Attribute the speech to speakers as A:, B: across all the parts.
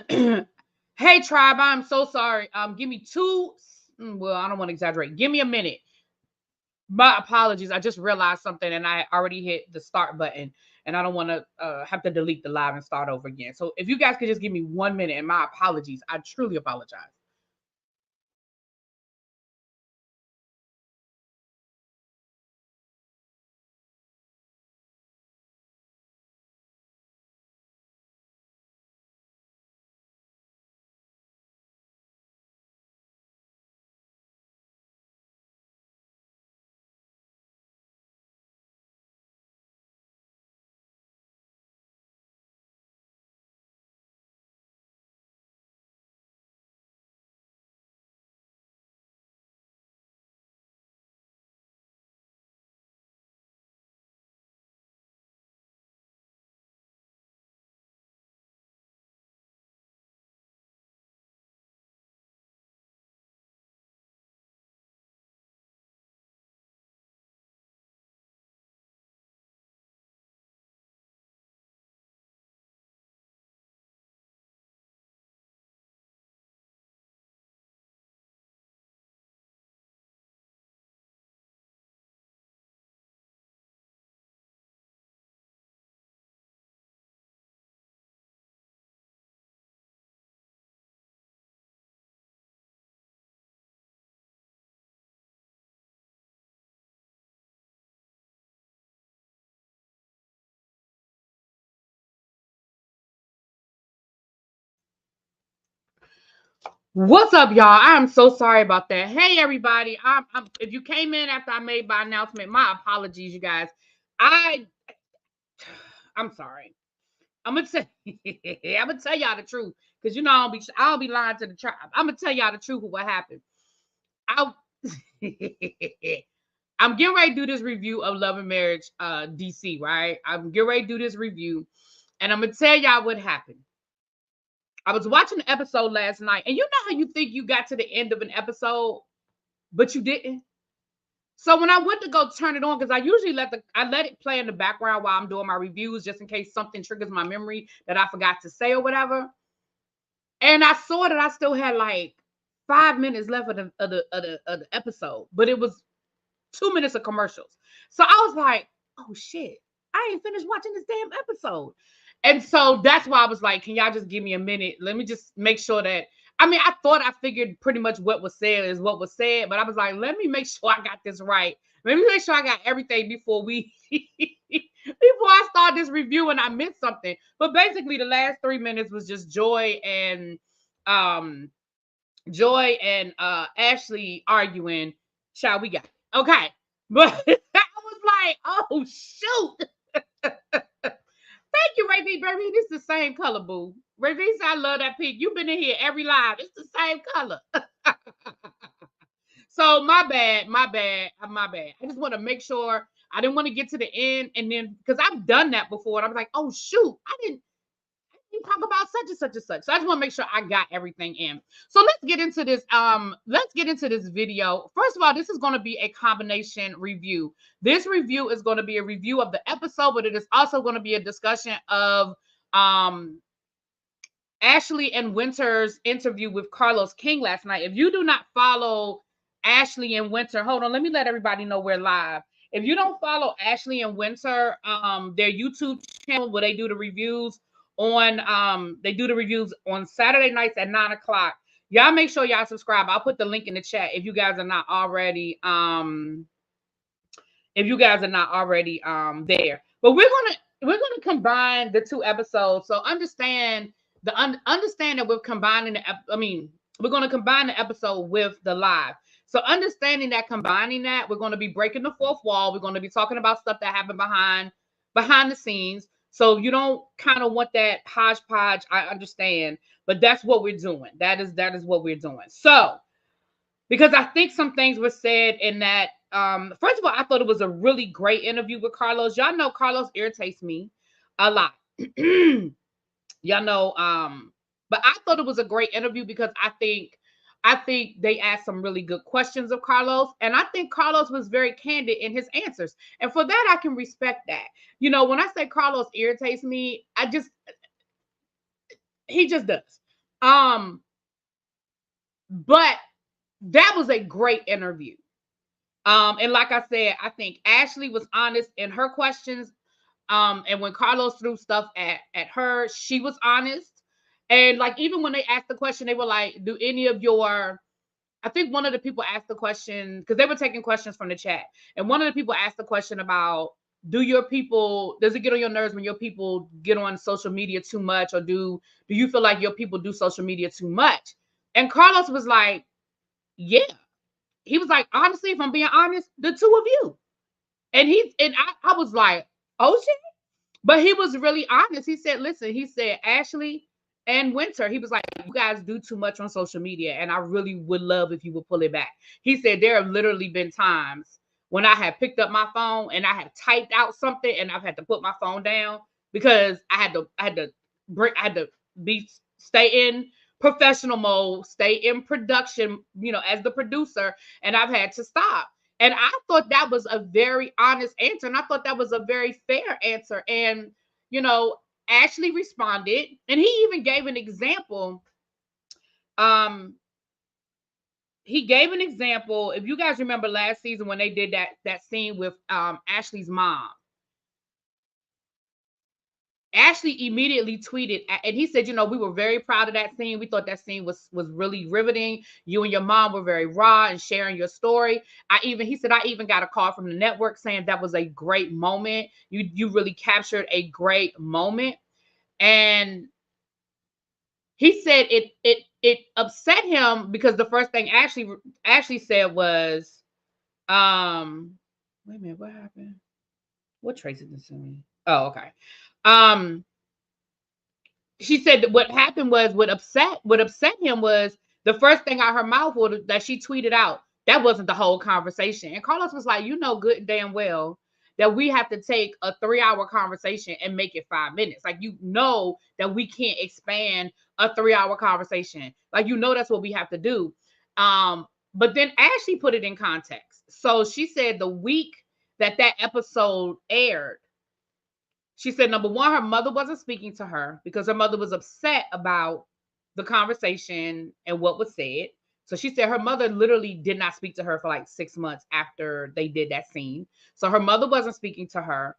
A: Hey tribe, I'm so sorry. Give me two. Well, I don't want to exaggerate. Give me a minute. My apologies. I just realized something and I already hit the start button and I don't want to have to delete the live and start over again. So if you guys could just give me 1 minute, and my apologies. I truly apologize. What's up, y'all? I'm so sorry about that. Hey, everybody. If you came in after I made my announcement, my apologies, you guys. I'm sorry. I'm gonna tell I'm gonna tell y'all the truth because I'll be lying to the tribe. I'm gonna tell y'all the truth of what happened. I I'm getting ready to do this review of Love and Marriage DC, right? I'm getting ready to do this review, and I'm gonna tell y'all what happened. I was watching the episode last night, and you know how you think you got to the end of an episode, but you didn't. So when I went to go turn it on, because I usually let it play in the background while I'm doing my reviews, just in case something triggers my memory that I forgot to say or whatever. And I saw that I still had like 5 minutes left of the episode, but it was 2 minutes of commercials. So I was like, oh shit, I ain't finished watching this damn episode. And so that's why I was like, can y'all just give me a minute? Let me just make sure that. I mean, I thought I figured pretty much what was said is what was said, but I was like, let me make sure I got this right. Let me make sure I got everything before I start this review and I missed something. But basically, the last 3 minutes was just um, Ashley arguing. Child, we got it. Okay, but I was like, oh shoot. Thank you, Ray B, baby. This is the same color, boo. Ray B said, I love that pink. You've been in here every live. It's the same color. So my bad. I just want to make sure I didn't want to get to the end and then because I've done that before and I was like, oh shoot, I didn't talk about such and such and such. So I just want to make sure I got everything in. So let's get into this. Let's get into this video. First of all, this is going to be a combination review. This review is going to be a review of the episode, but it is also going to be a discussion of Ashley and Winter's interview with Carlos King last night. If you do not follow Ashley and Winter, hold on, let me let everybody know we're live. If you don't follow Ashley and Winter, their YouTube channel where they do the reviews on Saturday nights at 9 o'clock. Y'all make sure y'all subscribe. I'll put the link in the chat if you guys are not already there. But we're gonna combine the two episodes. So understand that we're combining we're going to combine the episode with the live. So understanding that, combining that, we're going to be breaking the fourth wall. We're going to be talking about stuff that happened behind the scenes. So you don't kind of want that hodgepodge. I understand, but that's what we're doing. That is what we're doing. So because I think some things were said in that. First of all, I thought it was a really great interview with Carlos. Y'all know Carlos irritates me a lot. Y'all know, but I thought it was a great interview because I think they asked some really good questions of Carlos, and I think Carlos was very candid in his answers, and for that I can respect that. You know, when I say Carlos irritates me, he just does. But that was a great interview. And like I said, I think Ashley was honest in her questions. And when Carlos threw stuff at her, she was honest. And like even when they asked the question, they were like, "Do any of your?" I think one of the people asked the question because they were taking questions from the chat, and one of the people asked the question about, "Do your people? Does it get on your nerves when your people get on social media too much, or do you feel like your people do social media too much?" And Carlos was like, "Yeah." He was like, "Honestly, if I'm being honest, the two of you." And I was like, "Oh shit." But he was really honest. He said, listen, he said, Ashley and Winter, he was like, you guys do too much on social media. And I really would love if you would pull it back. He said, there have literally been times when I have picked up my phone and I have typed out something and I've had to put my phone down because I had to stay in professional mode, stay in production, as the producer, and I've had to stop. And I thought that was a very honest answer. And I thought that was a very fair answer. And, Ashley responded, and he even gave an example. He gave an example. If you guys remember last season when they did that scene with Ashley's mom, Ashley immediately tweeted, and he said, we were very proud of that scene. We thought that scene was really riveting. You and your mom were very raw and sharing your story. He said, I even got a call from the network saying that was a great moment. You really captured a great moment. And he said it upset him because the first thing Ashley said was, wait a minute, what happened? What Tracy did to me? Oh, okay. She said that what happened was what upset him was the first thing out her mouth was that she tweeted out. That wasn't the whole conversation. And Carlos was like, good and damn well that we have to take a 3-hour conversation and make it 5 minutes. Like, that we can't expand a 3-hour conversation. Like, that's what we have to do. But then Ashley put it in context. So she said the week that episode aired, she said, number one, her mother wasn't speaking to her because her mother was upset about the conversation and what was said. So she said her mother literally did not speak to her for like 6 months after they did that scene. So her mother wasn't speaking to her.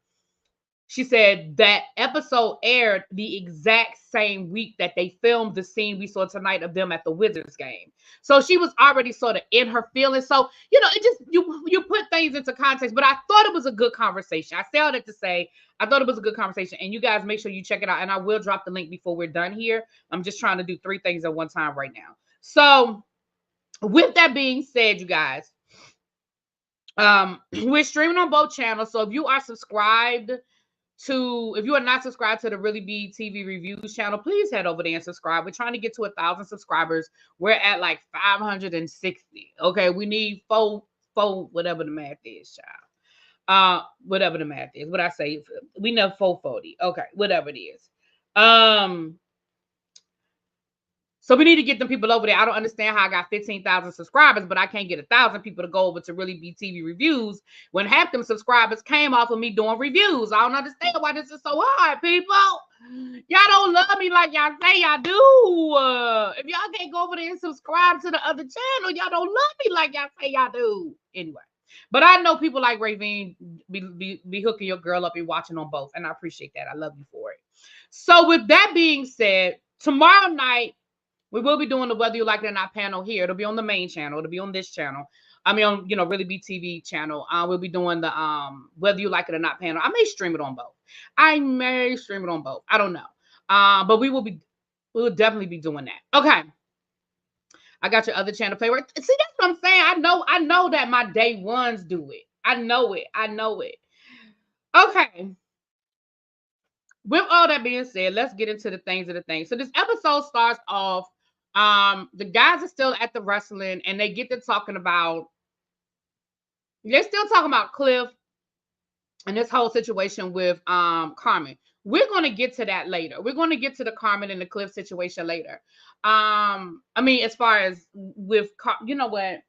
A: She said that episode aired the exact same week that they filmed the scene we saw tonight of them at the Wizards game. So she was already sort of in her feelings. So, it just, you put things into context, but I thought it was a good conversation. I say all that to say, I thought it was a good conversation, and you guys make sure you check it out. And I will drop the link before we're done here. I'm just trying to do 3 things at one time right now. So with that being said, you guys, we're streaming on both channels. So if you are not subscribed to the ReallyBTV reviews channel, please head over there and subscribe. We're trying to get to 1,000 subscribers. We're at like 560. Okay, we need four, whatever the math is, child. Whatever the math is. What I say, we know 440. Okay, whatever it is. So we need to get them people over there. I don't understand how I got 15,000 subscribers, but I can't get 1,000 people to go over to ReallyBTV reviews when half them subscribers came off of me doing reviews. I don't understand why this is so hard, people. Y'all don't love me like y'all say y'all do. If y'all can't go over there and subscribe to the other channel, y'all don't love me like y'all say y'all do. Anyway, but I know people like Ravine be hooking your girl up and watching on both, and I appreciate that. I love you for it. So with that being said, tomorrow night, we will be doing the Whether You Like It or Not panel here. It'll be on the main channel. It'll be on this channel. I mean, on, ReallyBTV channel. We'll be doing the Whether You Like It or Not panel. I may stream it on both. I don't know. But we will definitely be doing that. Okay. I got your other channel play. See, that's what I'm saying. I know that my day ones do it. I know it. Okay. With all that being said, let's get into the things of the things. So this episode starts off. The guys are still at the wrestling, and they get to talking about. They're still talking about Cliff and this whole situation with Carmen. We're going to get to that later. We're going to get to the Carmen and the Cliff situation later. I mean, as far as with, you know what?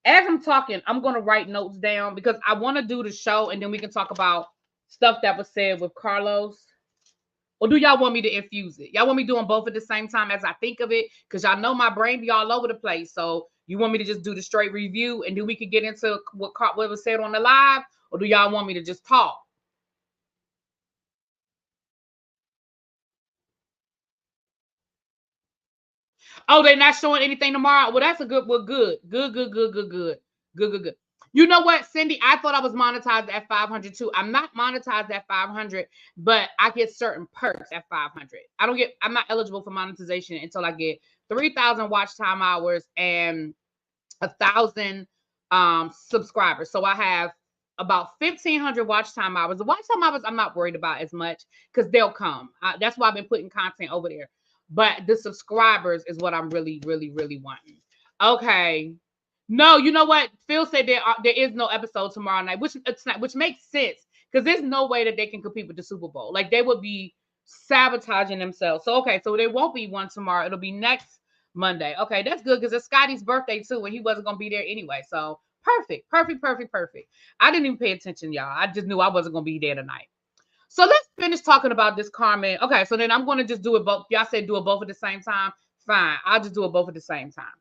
A: As I'm talking, I'm going to write notes down because I want to do the show, and then we can talk about stuff that was said with Carlos. Or do y'all want me to infuse it? Y'all want me doing both at the same time as I think of it? Because y'all know my brain be all over the place. So you want me to just do the straight review and then we could get into what was said on the live? Or do y'all want me to just talk? Oh, they're not showing anything tomorrow? Well, that's a good, well, good. You know what, Cindy? I thought I was monetized at 500 too. I'm not monetized at 500, but I get certain perks at 500. I'm not eligible for monetization until I get 3,000 watch time hours and 1,000 subscribers. So I have about 1,500 watch time hours. The watch time hours I'm not worried about as much because they'll come. That's why I've been putting content over there. But the subscribers is what I'm really, really, really wanting. Okay. No, you know what? Phil said there is no episode tomorrow night, which makes sense because there's no way that they can compete with the Super Bowl. Like they would be sabotaging themselves. So okay, so there won't be one tomorrow. It'll be next Monday. Okay, that's good because it's Scotty's birthday too, and he wasn't gonna be there anyway. So perfect. I didn't even pay attention, y'all. I just knew I wasn't gonna be there tonight. So let's finish talking about this Carmen. Okay, so then I'm gonna just do it both. Y'all said do it both at the same time. Fine, I'll just do it both at the same time.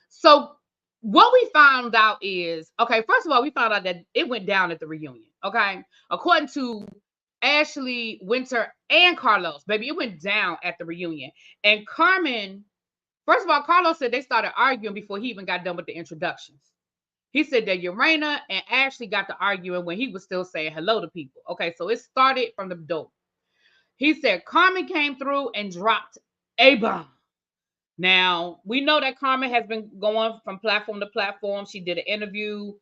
A: So what we found out is, okay, first of all, we found out that it went down at the reunion. Okay, according to Ashley, Winter, and Carlos, baby, it went down at the reunion. And Carmen, first of all, Carlos said they started arguing before he even got done with the introductions. He said that Urena and Ashley got to arguing when he was still saying hello to people. Okay, so it started from the door. He said Carmen came through and dropped a bomb. Now, we know that Carmen has been going from platform to platform. She did an interview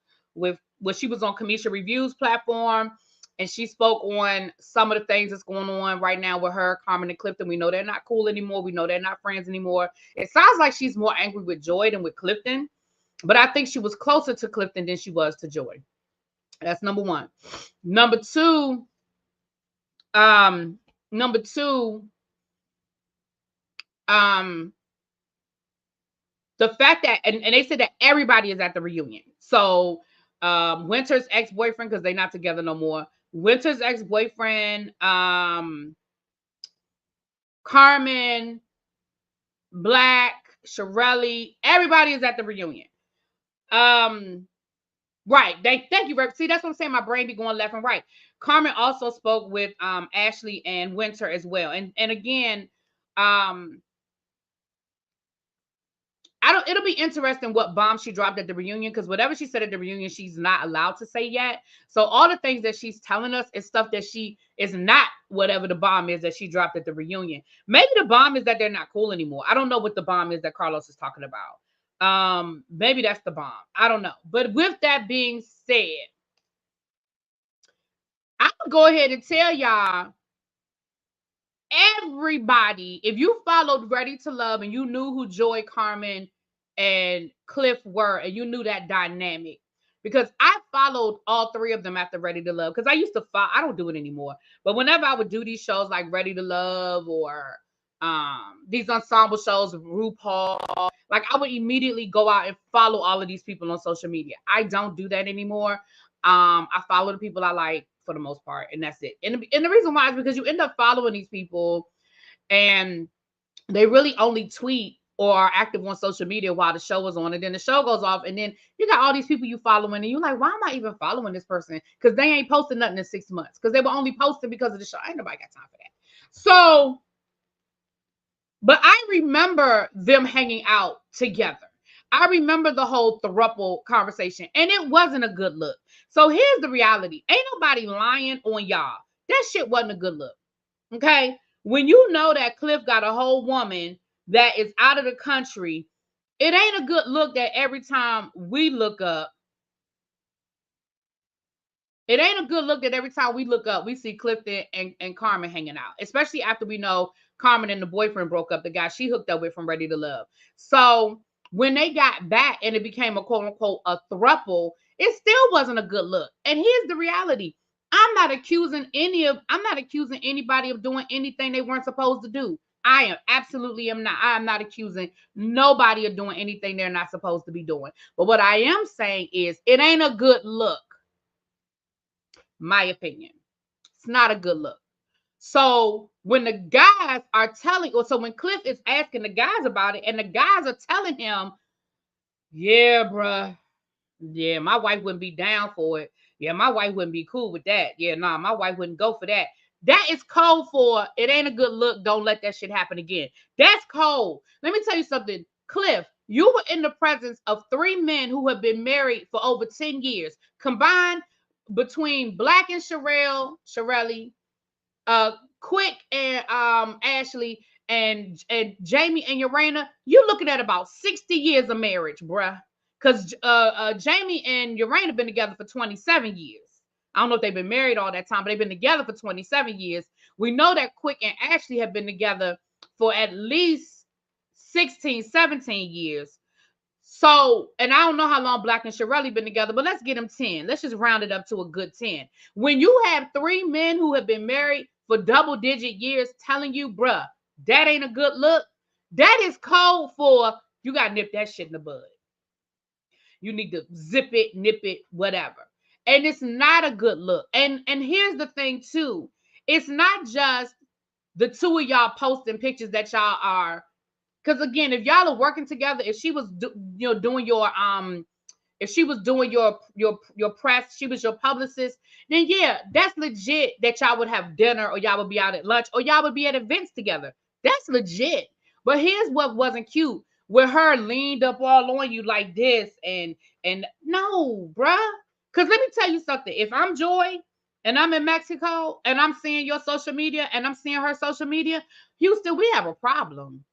A: she was on Kamisha Review's platform, and she spoke on some of the things that's going on right now with her, Carmen and Clifton. We know they're not cool anymore. We know they're not friends anymore. It sounds like she's more angry with Joy than with Clifton, but I think she was closer to Clifton than she was to Joy. That's number one. Number two, the fact that, and they said that everybody is at the reunion. So Winter's ex-boyfriend, because they're not together no more. Winter's ex-boyfriend, Carmen, Black, Shirelli, everybody is at the reunion. Right. Thank you, Rep. See, that's what I'm saying. My brain be going left and right. Carmen also spoke with Ashley and Winter as well. And again, it'll be interesting what bomb she dropped at the reunion, because whatever she said at the reunion, she's not allowed to say yet. So all the things that she's telling us is stuff that she is not, whatever the bomb is that she dropped at the reunion. Maybe the bomb is that they're not cool anymore. I don't know what the bomb is that Carlos is talking about. Maybe that's the bomb. I don't know. But with that being said, I'm gonna go ahead and tell y'all, everybody, if you followed Ready to Love and you knew who Joy, Carmen, and Cliff were, and you knew that dynamic, because I followed all three of them after Ready to Love, because I used to follow, I don't do it anymore, but whenever I would do these shows like Ready to Love or these ensemble shows of RuPaul, like I would immediately go out and follow all of these people on social media. I don't do that anymore. I follow the people I like for the most part, and that's it. And the reason why is because you end up following these people and they really only tweet or are active on social media while the show is on, and then the show goes off, and then you got all these people you following, and you're like, why am I even following this person? Because they ain't posted nothing in 6 months, because they were only posting because of the show. Ain't nobody got time for that. So, but I remember them hanging out together. I remember the whole throuple conversation, and it wasn't a good look. So here's the reality. Ain't nobody lying on y'all. That shit wasn't a good look. Okay? When you know that Cliff got a whole woman that is out of the country, it ain't a good look that every time we look up, we see Clifton and Carmen hanging out, especially after we know Carmen and the boyfriend broke up, the guy she hooked up with from Ready to Love. So when they got back and it became a quote unquote a throuple, it still wasn't a good look. And here's the reality. I'm not accusing anybody of doing anything they weren't supposed to do. I am not accusing nobody of doing anything they're not supposed to be doing. But what I am saying is it ain't a good look. My opinion. It's not a good look. So when the guys are telling, or so when Cliff is asking the guys about it, and the guys are telling him, yeah, bruh, yeah, my wife wouldn't be down for it. Yeah, my wife wouldn't be cool with that. Yeah, nah, my wife wouldn't go for that. That is cold for it ain't a good look. Don't let that shit happen again. That's cold. Let me tell you something. Cliff, you were in the presence of 3 men who have been married for over 10 years. Combined between Black and Shirelli, Quick and Ashley and Jamie and Urana, you're looking at about 60 years of marriage, bruh. Because Jamie and Urana have been together for 27 years. I don't know if they've been married all that time, but they've been together for 27 years. We know that Quick and Ashley have been together for at least 16, 17 years. So, and I don't know how long Black and Shirelli been together, but let's get them 10. Let's just round it up to a good 10. When you have 3 men who have been married for double-digit years telling you, bruh, that ain't a good look, that is code for you got to nip that shit in the bud. You need to zip it, nip it, whatever. And it's not a good look. And here's the thing, too. It's not just the two of y'all posting pictures that y'all are. Because again, if y'all are working together, if she was doing your if she was doing your press, she was your publicist, then yeah, that's legit that y'all would have dinner or y'all would be out at lunch or y'all would be at events together. That's legit. But here's what wasn't cute. With her leaned up all on you like this and no, bruh. Because let me tell you something. If I'm Joy and I'm in Mexico and I'm seeing your social media and I'm seeing her social media, Houston, we have a problem.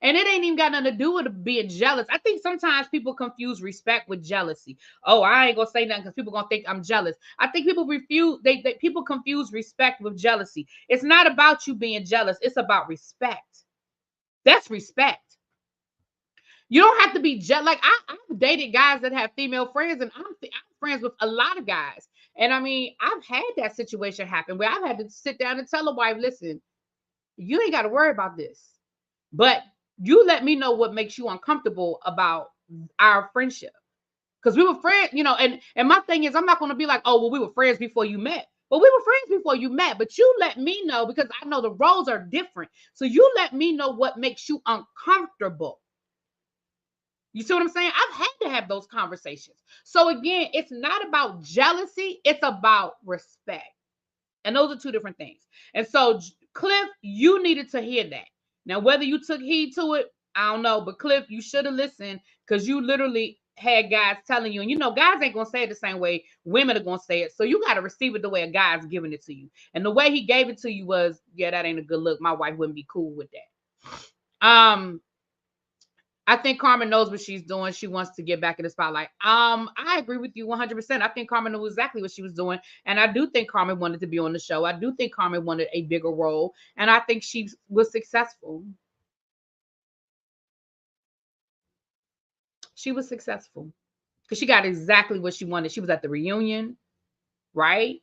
A: And it ain't even got nothing to do with being jealous. I think sometimes people confuse respect with jealousy. Oh, I ain't gonna say nothing because people gonna think I'm jealous. I think people people confuse respect with jealousy. It's not about you being jealous, it's about respect. That's respect. You don't have to be jealous. Like I've dated guys that have female friends, and I'm friends with a lot of guys. And I mean, I've had that situation happen where I've had to sit down and tell a wife, listen, you ain't got to worry about this. But you let me know what makes you uncomfortable about our friendship. Because we were friends, and my thing is, I'm not going to be like, oh, well, we were friends before you met. But we were friends before you met. But you let me know because I know the roles are different. So you let me know what makes you uncomfortable. You see what I'm saying? I've had to have those conversations. So again, it's not about jealousy. It's about respect. And those are two different things. And so, Cliff, you needed to hear that. Now, whether you took heed to it, I don't know. But Cliff, you should have listened because you literally had guys telling you. And guys ain't going to say it the same way women are going to say it. So you got to receive it the way a guy's giving it to you. And the way he gave it to you was, yeah, that ain't a good look. My wife wouldn't be cool with that. I think Carmen knows what she's doing. She wants to get back in the spotlight. I agree with you 100%. I think Carmen knew exactly what she was doing. And I do think Carmen wanted to be on the show. I do think Carmen wanted a bigger role. And I think she was successful. She was successful because she got exactly what she wanted. She was at the reunion, right?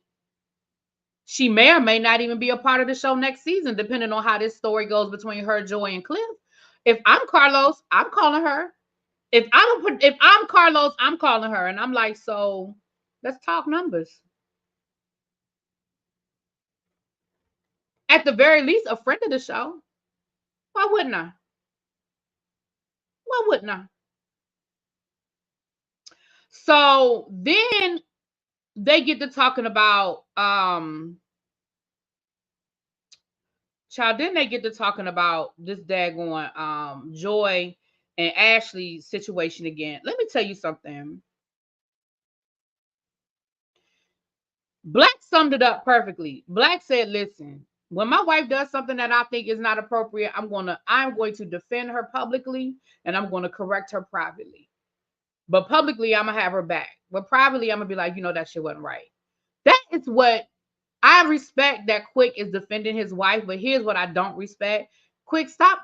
A: She may or may not even be a part of the show next season, depending on how this story goes between her, Joy, and Cliff. If I'm Carlos, I'm calling her. If I'm Carlos, I'm calling her, and I'm like, so let's talk numbers. At the very least, a friend of the show. Why wouldn't I? Why wouldn't I? So then they get to talking about child. Then they get to talking about this daggone Joy and Ashley situation again. Let me tell you something. Black summed it up perfectly. Black said, listen, when my wife does something that I think is not appropriate, I'm going to defend her publicly and I'm going to correct her privately. But publicly, I'm going to have her back. But privately, I'm going to be like, that shit wasn't right. That is what I respect, that Quick is defending his wife. But here's what I don't respect. Quick, stop.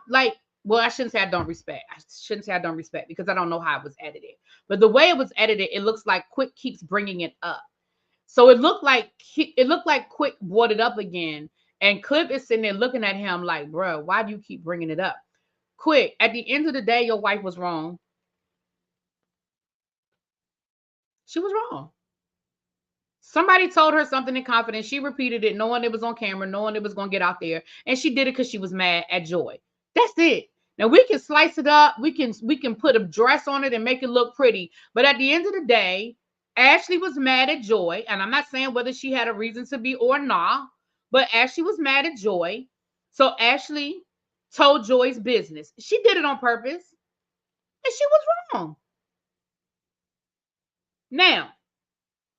A: Well, I shouldn't say I don't respect. I shouldn't say I don't respect because I don't know how it was edited. But the way it was edited, it looks like Quick keeps bringing it up. So it looked like Quick brought it up again, and Cliff is sitting there looking at him like, bro, why do you keep bringing it up? Quick, at the end of the day, your wife was wrong. She was wrong. Somebody told her something in confidence. She repeated it, knowing it was on camera, knowing it was going to get out there. And she did it because she was mad at Joy. That's it. Now we can slice it up. We can put a dress on it and make it look pretty. But at the end of the day, Ashley was mad at Joy. And I'm not saying whether she had a reason to be or not, but Ashley was mad at Joy. So Ashley told Joy's business. She did it on purpose. And she was wrong. Now,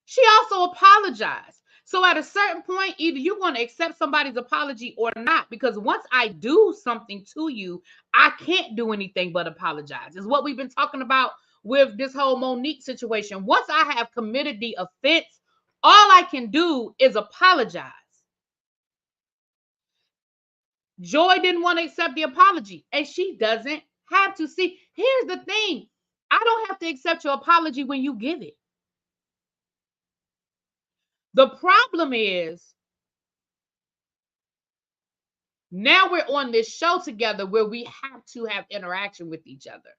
A: she also apologized. So at a certain point, either you're going to accept somebody's apology or not, because once I do something to you, I can't do anything but apologize. Is what we've been talking about with this whole Monique situation. Once I have committed the offense, all I can do is apologize. Joy didn't want to accept the apology, and she doesn't have to. See, here's the thing. I don't have to accept your apology when you give it. The problem is now we're on this show together where we have to have interaction with each other.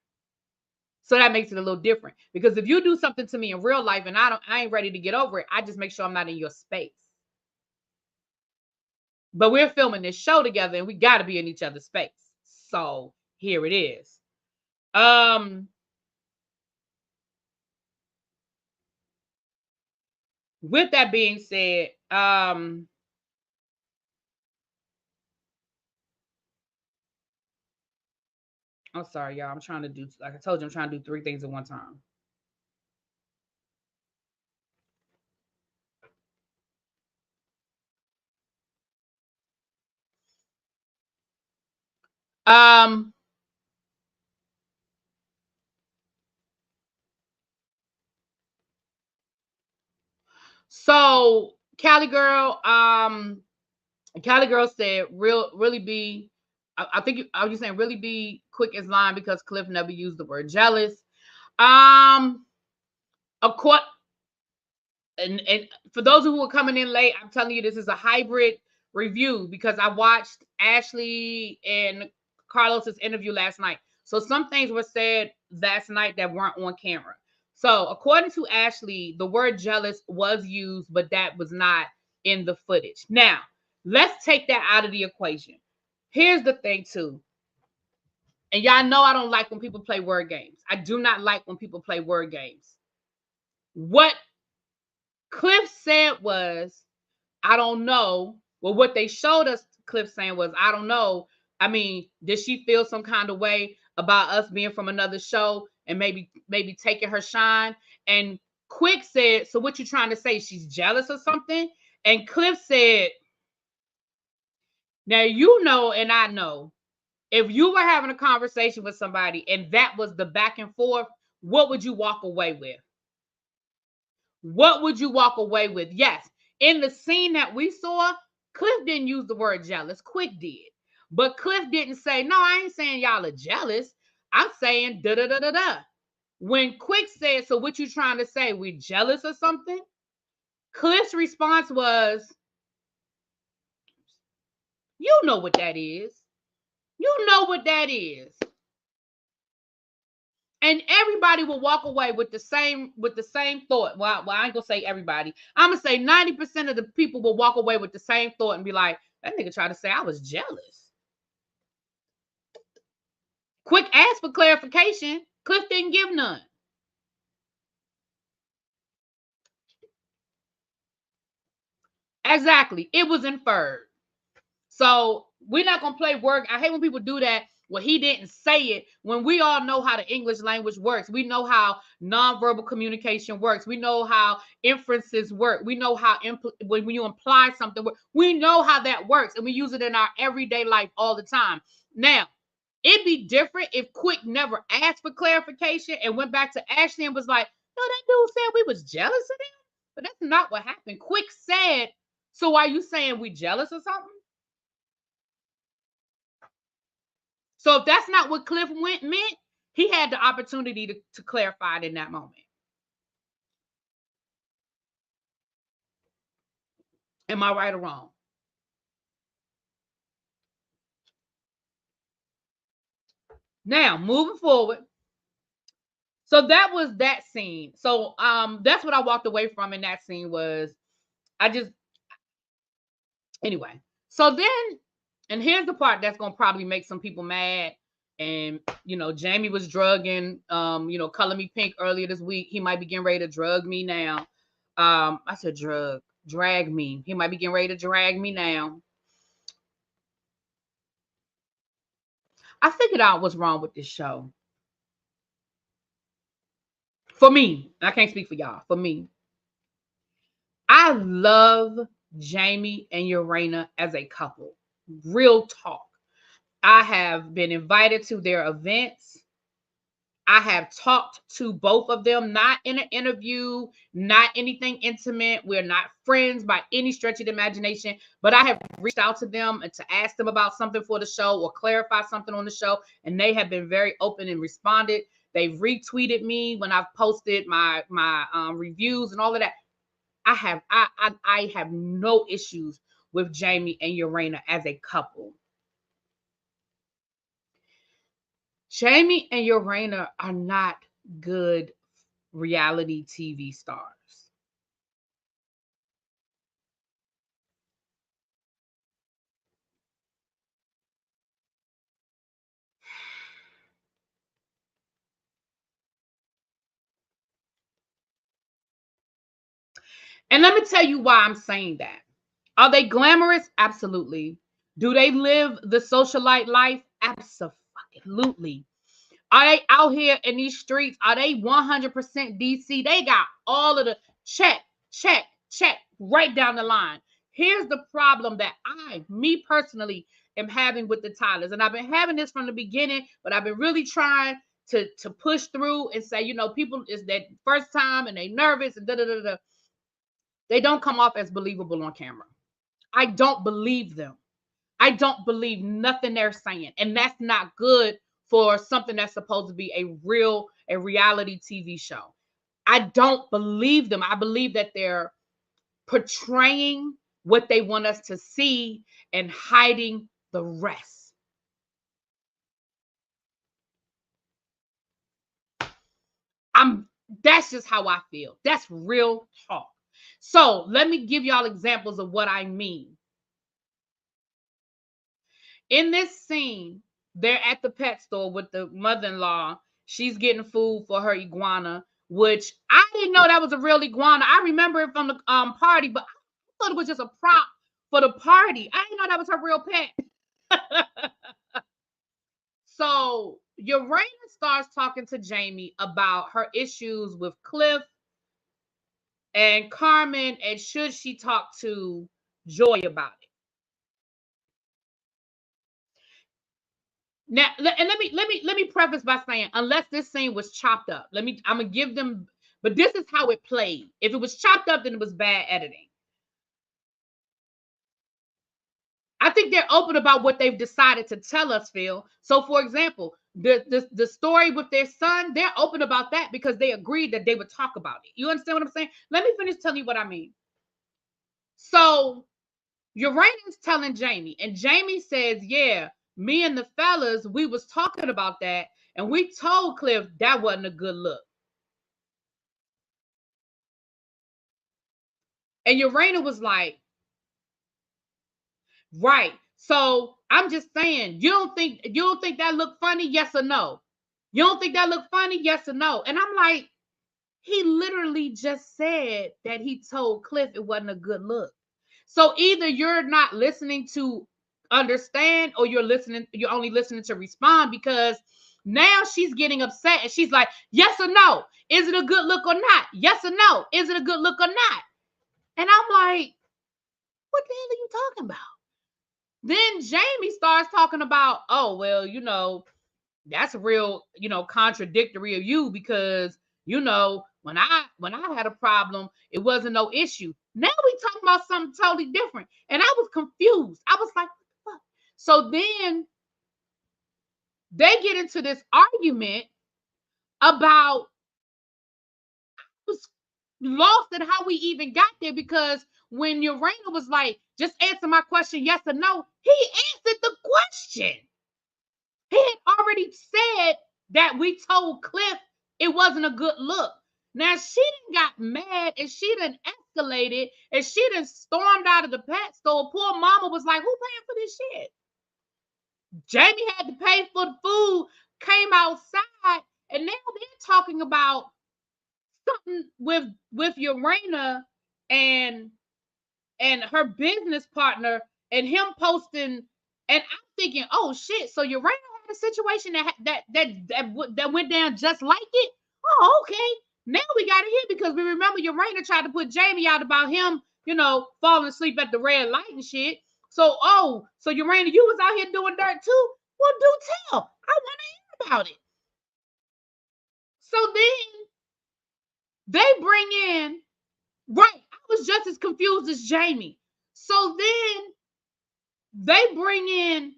A: So that makes it a little different. Because if you do something to me in real life and I ain't ready to get over it, I just make sure I'm not in your space. But we're filming this show together and we got to be in each other's space. So here it is. With that being said, I'm sorry, y'all. I'm trying to do, like I told you, I'm trying to do 3 things at one time. So Cali Girl said, really be, I think I was just saying, really be quick as line because Cliff never used the word jealous. Of course, and for those who are coming in late, I'm telling you, this is a hybrid review because I watched Ashley and Carlos's interview last night. So some things were said last night that weren't on camera. So according to Ashley, the word jealous was used, but that was not in the footage. Now, let's take that out of the equation. Here's the thing too. And y'all know I don't like when people play word games. I do not like when people play word games. What Cliff said was, I don't know. Well, what they showed us, Cliff saying was, I don't know. I mean, did she feel some kind of way about us being from another show and maybe taking her shine? And Quick said, so what you trying to say? She's jealous or something? And Cliff said, now you know and I know, if you were having a conversation with somebody and that was the back and forth, what would you walk away with? What would you walk away with? Yes. In the scene that we saw, Cliff didn't use the word jealous. Quick did. But Cliff didn't say, no, I ain't saying y'all are jealous. I'm saying da-da-da-da-da. When Quick said, so what you trying to say? We jealous or something? Cliff's response was, you know what that is. You know what that is. And everybody will walk away with the same thought. Well, I ain't gonna say everybody. I'm gonna say 90% of the people will walk away with the same thought and be like, that nigga tried to say I was jealous. Quick asked for clarification. Cliff didn't give none. Exactly. It was inferred. So we're not gonna play work. I hate when people do that. Well, he didn't say it. When we all know how the English language works, we know how nonverbal communication works. We know how inferences work. We know how when you imply something, we know how that works, and we use it in our everyday life all the time. Now, it'd be different if Quick never asked for clarification and went back to Ashley and was like, "No, that dude said we was jealous of him," but that's not what happened. Quick said, "So are you saying we jealous or something?" So if that's not what Cliff meant, he had the opportunity to clarify it in that moment. Am I right or wrong? Now, moving forward, So that was that scene. So that's what I walked away from in that scene was I just anyway. So then, and here's the part that's gonna probably make some people mad. And Jamie was drugging Color Me Pink earlier this week. He might be getting ready to drug me now. I said drag me. He might be getting ready to drag me now. I figured out what's wrong with this show. For me, I can't speak for y'all. For me, I love Jamie and Urena as a couple. Real talk. I have been invited to their events. I have talked to both of them, not in an interview, not anything intimate. We're not friends by any stretch of the imagination, but I have reached out to them and to ask them about something for the show or clarify something on the show, and they have been very open and responded. They've retweeted me when I've posted my reviews and all of that. I have no issues with Jamie and Urena as a couple. Jamie and Urena are not good reality TV stars. And let me tell you why I'm saying that. Are they glamorous? Absolutely. Do they live the socialite life? Absolutely. Are they out here in these streets? Are they 100% DC? They got all of the check, check, check right down the line. Here's the problem that me personally, am having with the Tylers. And I've been having this from the beginning, but I've been really trying to push through and say, people is that first time and they nervous and da-da-da-da. They don't come off as believable on camera. I don't believe them. I don't believe nothing they're saying. And that's not good for something that's supposed to be a reality TV show. I don't believe them. I believe that they're portraying what they want us to see and hiding the rest. That's just how I feel. That's real talk. So let me give y'all examples of what I mean. In this scene, they're at the pet store with the mother-in-law. She's getting food for her iguana, which I didn't know that was a real iguana. I remember it from the party, but I thought it was just a prop for the party. I didn't know that was her real pet. So Urena starts talking to Jamie about her issues with Cliff and Carmen, and should she talk to Joy about it. Now, and let me preface by saying, unless this scene was chopped up, I'm gonna give them, but this is how it played. If it was chopped up, then it was bad editing. I think they're open about what they've decided to tell us, Phil. So, for example, the story with their son, they're open about that because they agreed that they would talk about it. You understand what I'm saying? Let me finish telling you what I mean. So, Urena's telling Jamie, and Jamie says, yeah, me and the fellas, we was talking about that, and we told Cliff that wasn't a good look. And Urena was like, right. So I'm just saying, you don't think that looked funny? Yes or no? You don't think that looked funny? Yes or no? And I'm like, he literally just said that he told Cliff it wasn't a good look. So either you're not listening to understand, or you're only listening to respond, because now she's getting upset and she's like, yes or no? Is it a good look or not? Yes or no? Is it a good look or not? And I'm like, what the hell are you talking about? Then Jamie starts talking about, oh, well, that's real, contradictory of you, because, when I had a problem, it wasn't no issue. Now we talking about something totally different. And I was confused. I was like, what the fuck? So then they get into this argument about, I was lost at how we even got there, because when Urena was like, just answer my question, yes or no, he answered the question. He had already said that we told Cliff it wasn't a good look. Now she done got mad and she done escalated and she done stormed out of the pet store. Poor mama was like, who paying for this shit? Jamie had to pay for the food, came outside, and now they're talking about something with Urana and her business partner and him posting, and I'm thinking, oh shit, so Urana had a situation that went down just like it. Oh, okay. Now we got it here because we remember Urana tried to put Jamie out about him, falling asleep at the red light and shit. So Urana, you was out here doing dirt too? Well, do tell. I want to hear about it. So then they bring in, right, I was just as confused as Jamie. So then they bring in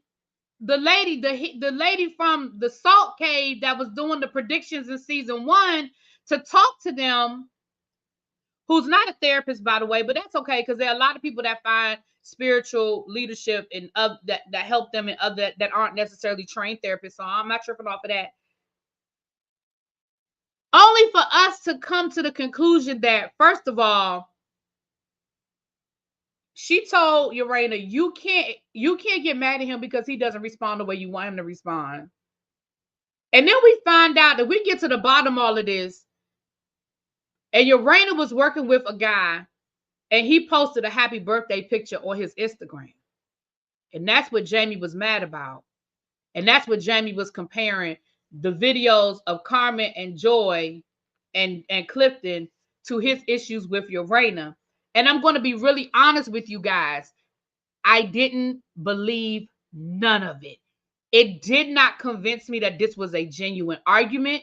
A: the lady from the Salt Cave that was doing the predictions in season 1 to talk to them, who's not a therapist, by the way, but that's okay because there are a lot of people that find spiritual leadership and that help them and other that aren't necessarily trained therapists. So I'm not tripping off of that. Only for us to come to the conclusion that, first of all, she told Urana, you can't get mad at him because he doesn't respond the way you want him to respond. And then we find out that we get to the bottom of all of this, and Urana was working with a guy, and he posted a happy birthday picture on his Instagram. And that's what Jamie was mad about. And that's what Jamie was comparing the videos of Carmen and Joy and Clifton to his issues with Urana. And I'm going to be really honest with you guys. I didn't believe none of it. It did not convince me that this was a genuine argument.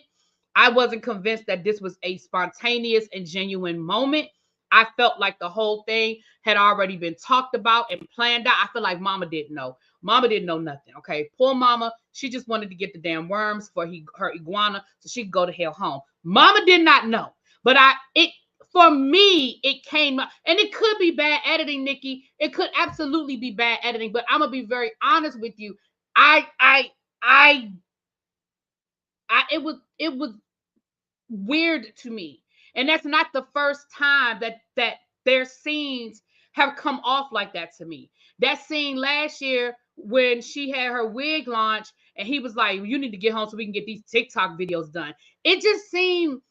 A: I wasn't convinced that this was a spontaneous and genuine moment. I felt like the whole thing had already been talked about and planned out. I feel like mama didn't know. Mama didn't know nothing, okay? Poor mama, she just wanted to get the damn worms for her iguana so she could go to hell home. Mama did not know. But for me, it came up, and it could be bad editing, Nikki. It could absolutely be bad editing, but I'm gonna be very honest with you. It was weird to me, and that's not the first time that their scenes have come off like that to me. That scene last year when she had her wig launch, and he was like, "You need to get home so we can get these TikTok videos done." It just seemed.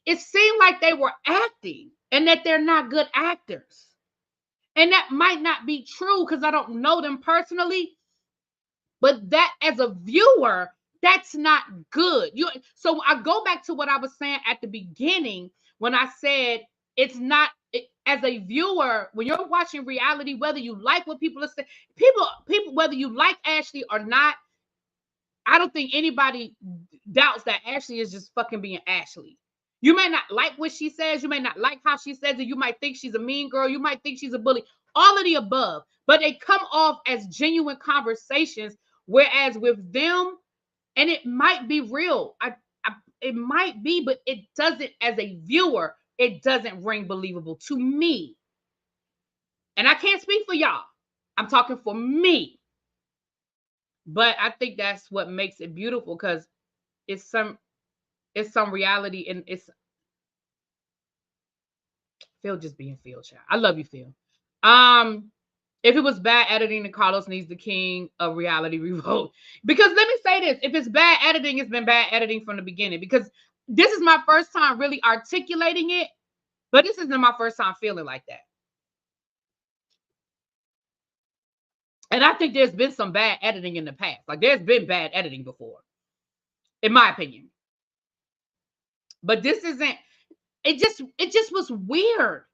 A: It seemed like they were acting and that they're not good actors. And that might not be true because I don't know them personally. But that, as a viewer, that's not good. So I go back to what I was saying at the beginning when I said it's not, as a viewer, when you're watching reality, whether you like what people are saying, people, whether you like Ashley or not, I don't think anybody doubts that Ashley is just fucking being Ashley. You may not like what she says. You may not like how she says it. You might think she's a mean girl. You might think she's a bully. All of the above. But they come off as genuine conversations. Whereas with them, and it might be real. It might be, but it doesn't, as a viewer, it doesn't ring believable to me. And I can't speak for y'all. I'm talking for me. But I think that's what makes it beautiful, because it's some reality, and it's Phil just being Phil, child. I love you, Phil. If it was bad editing, then Carlos needs the king of reality revolt. Because let me say this, if it's bad editing, it's been bad editing from the beginning, because this is my first time really articulating it, but this isn't my first time feeling like that. And I think there's been some bad editing in the past. Like, there's been bad editing before, in my opinion. But this isn't, it just was weird.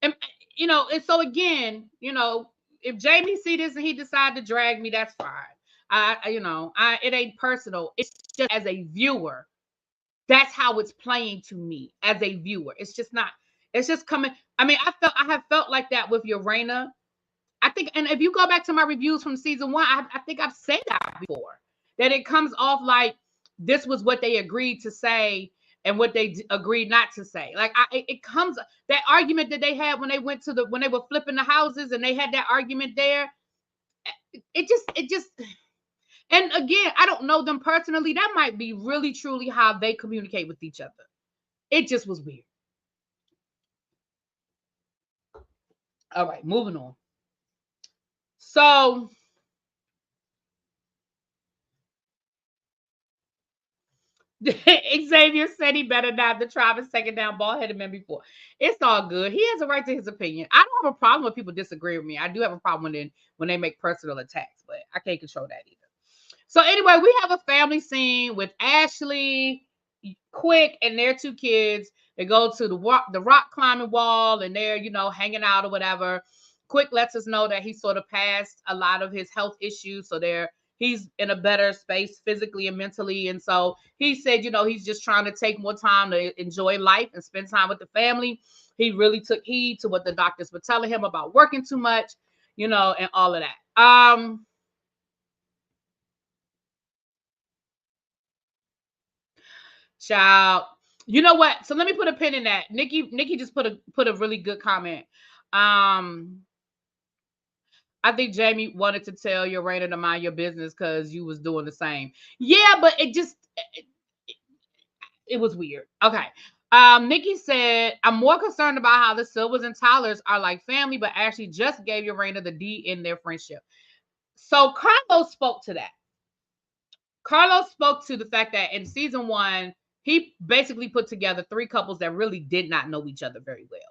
A: And, and so again, if Jamie see this and he decide to drag me, that's fine. It ain't personal. It's just, as a viewer, that's how it's playing to me as a viewer. It's just not, it's just coming. I mean, I have felt like that with Urana. I think, and if you go back to my reviews from season 1, I think I've said that before, that it comes off like this was what they agreed to say and what they agreed not to say. Like, it comes, that argument that they had when they went to when they were flipping the houses and they had that argument there. It just, And again, I don't know them personally. That might be really truly how they communicate with each other. It just was weird. All right, moving on. So Xavier said he better not have to try his second down ball headed man before. It's all good. He has a right to his opinion. I don't have a problem when people disagree with me. I do have a problem when they make personal attacks, but I can't control that either. So anyway, we have a family scene with Ashley, Quick, and their two kids. They go to the rock climbing wall, and they're hanging out or whatever. Quick lets us know that he sort of passed a lot of his health issues, so he's in a better space physically and mentally. And so he said, he's just trying to take more time to enjoy life and spend time with the family. He really took heed to what the doctors were telling him about working too much, and all of that. Child, you know what? So let me put a pin in that. Nikki just put a really good comment. I think Jamie wanted to tell your Raina to mind your business because you was doing the same. Yeah, but it was weird. Okay. Nikki said, I'm more concerned about how the Silvers and Tylers are like family, but actually just gave your Raina the D in their friendship. So Carlos spoke to that. Carlos spoke to the fact that in season 1, he basically put together 3 couples that really did not know each other very well.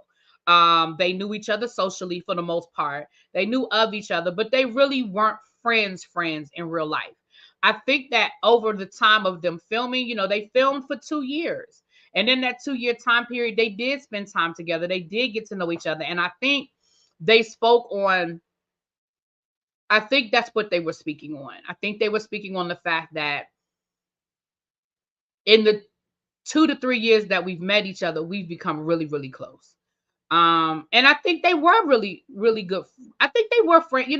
A: They knew each other socially for the most part. They knew of each other, but they really weren't friends in real life. I think that over the time of them filming, they filmed for 2 years. And in that 2-year time period, they did spend time together. They did get to know each other. And I think they spoke on I think that's what they were speaking on. I think they were speaking on the fact that in the 2 to 3 years that we've met each other, we've become really, really close. And I think they were really, really good. I think they were friends.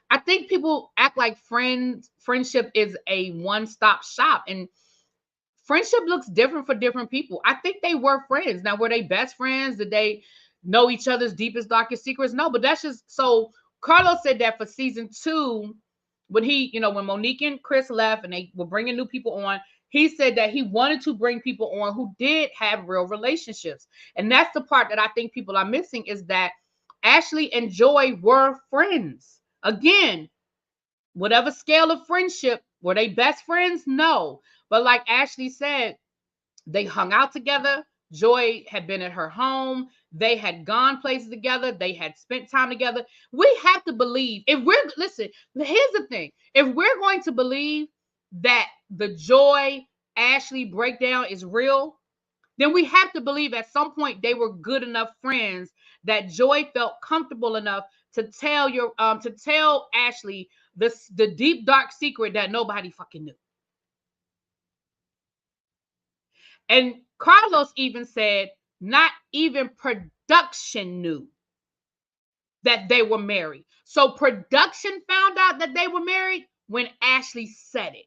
A: I think people act like friendship is a one-stop shop, and friendship looks different for different people. I think they were friends. Now, were they best friends? Did they know each other's deepest, darkest secrets? No, but that's just so. Carlos said that for season 2, when Monique and Chris left and they were bringing new people on, he said that he wanted to bring people on who did have real relationships. And that's the part that I think people are missing, is that Ashley and Joy were friends. Again, whatever scale of friendship, were they best friends? No. But like Ashley said, they hung out together. Joy had been at her home. They had gone places together. They had spent time together. We have to believe, listen, here's the thing. If we're going to believe that the Joy Ashley breakdown is real, then we have to believe at some point they were good enough friends that Joy felt comfortable enough to tell Ashley the deep dark secret that nobody fucking knew. And Carlos even said not even production knew that they were married. So production found out that they were married when Ashley said it.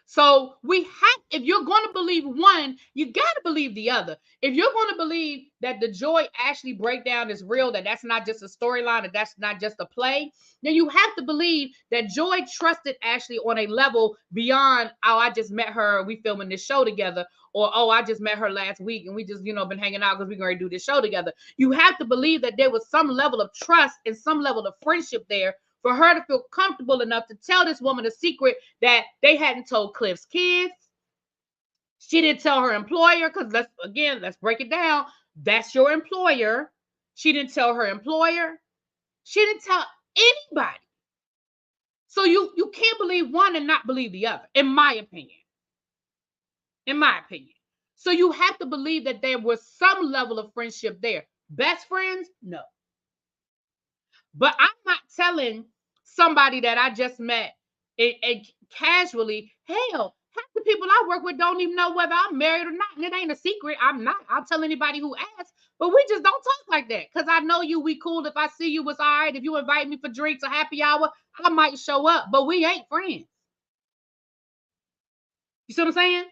A: So if you're going to believe one, you got to believe the other. If you're going to believe that the Joy Ashley breakdown is real, that's not just a storyline, that's not just a play, then you have to believe that Joy trusted Ashley on a level beyond, oh, I just met her, we filming this show together, or, oh, I just met her last week and we just, been hanging out because we're going to do this show together. You have to believe that there was some level of trust and some level of friendship there for her to feel comfortable enough to tell this woman a secret that they hadn't told Cliff's kids. She didn't tell her employer, because let's break it down. That's your employer. She didn't tell her employer. She didn't tell anybody. So you can't believe one and not believe the other, in my opinion. In my opinion. So you have to believe that there was some level of friendship there. Best friends? No. But I'm not telling somebody that I just met and casually, hell, half the people I work with don't even know whether I'm married or not. And it ain't a secret. I'm not. I'll tell anybody who asks. But we just don't talk like that. Because I know you, we cool. If I see you, it's all right. If you invite me for drinks or happy hour, I might show up. But we ain't friends. You see what I'm saying?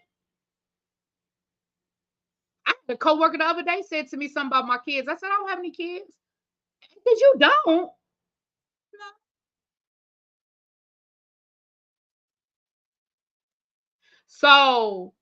A: The coworker the other day said to me something about my kids. I said, I don't have any kids. Because you don't. So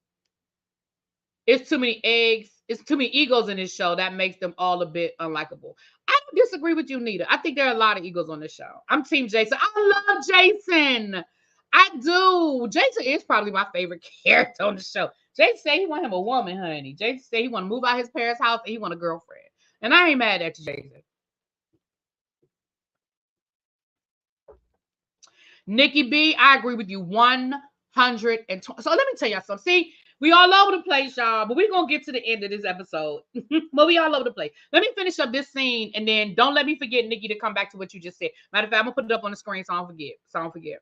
A: it's too many eggs. It's too many egos in this show that makes them all a bit unlikable. I don't disagree with you, Nita. I think there are a lot of egos on this show. I'm Team Jason. I love Jason. I do. Jason is probably my favorite character on the show. Jason said he want him a woman, honey. Jason said he want to move out his parents' house and he want a girlfriend. And I ain't mad at you, Jason. Nikki B, I agree with you 120. So let me tell y'all something. See, we all over the place, y'all, but we're going to get to the end of this episode. But we all over the place. Let me finish up this scene, and then don't let me forget, Nikki, to come back to what you just said. Matter of fact, I'm going to put it up on the screen so I don't forget.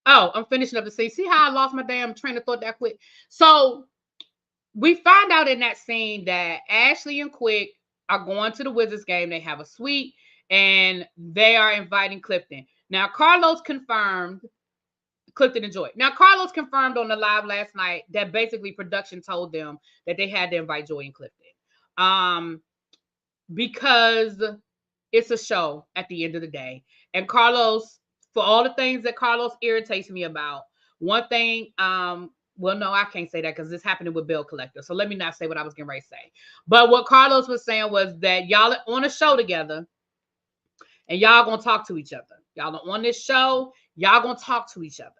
A: Oh, I'm finishing up the scene. See how I lost my damn train of thought that quick? So we find out in that scene that Ashley and Quick are going to the Wizards game. They have a suite, and they are inviting Clifton. Now, Carlos confirmed, Clifton and Joy. Now, Carlos confirmed on the live last night that basically production told them that they had to invite Joy and Clifton. Because it's a show at the end of the day. And Carlos, for all the things that Carlos irritates me about, one thing, well, no, I can't say that because this happened with Bill Collector. So let me not say what I was getting ready to say. But what Carlos was saying was that y'all are on a show together and y'all gonna talk to each other. Y'all are on this show, y'all gonna talk to each other.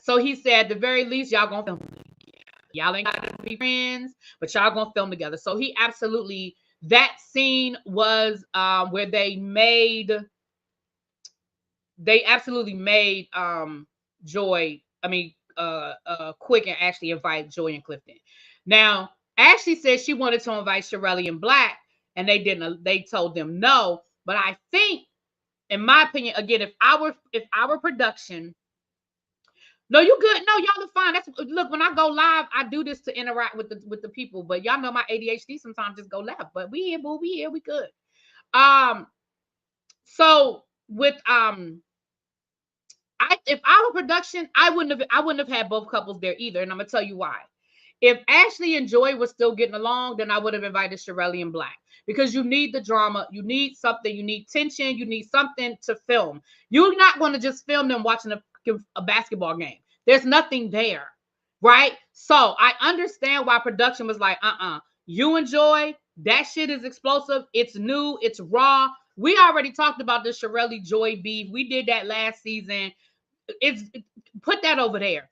A: So he said at the very least, y'all gonna film together. Y'all ain't gotta be friends, but y'all gonna film together. So he absolutely, that scene was where they absolutely made Joy, Quick and Ashley invite Joy and Clifton. Now, Ashley said she wanted to invite Shirley and Black, and they didn't. They told them no. But I think, in my opinion, again, if our production, no, you good. No, y'all are fine. That's, look, when I go live, I do this to interact with the people. But y'all know my ADHD sometimes just go left. But we here, boo, we here, we good. So with if our production, I wouldn't have had both couples there either, and I'm gonna tell you why. If Ashley and Joy were still getting along, then I would have invited Shirley and Black, because you need the drama, you need something, you need tension, you need something to film. You're not going to just film them watching a basketball game. There's nothing there, right? So I understand why production was like, you and Joy, that shit is explosive. It's new, it's raw. We already talked about the Shirley Joy beef. We did that last season. Put that over there.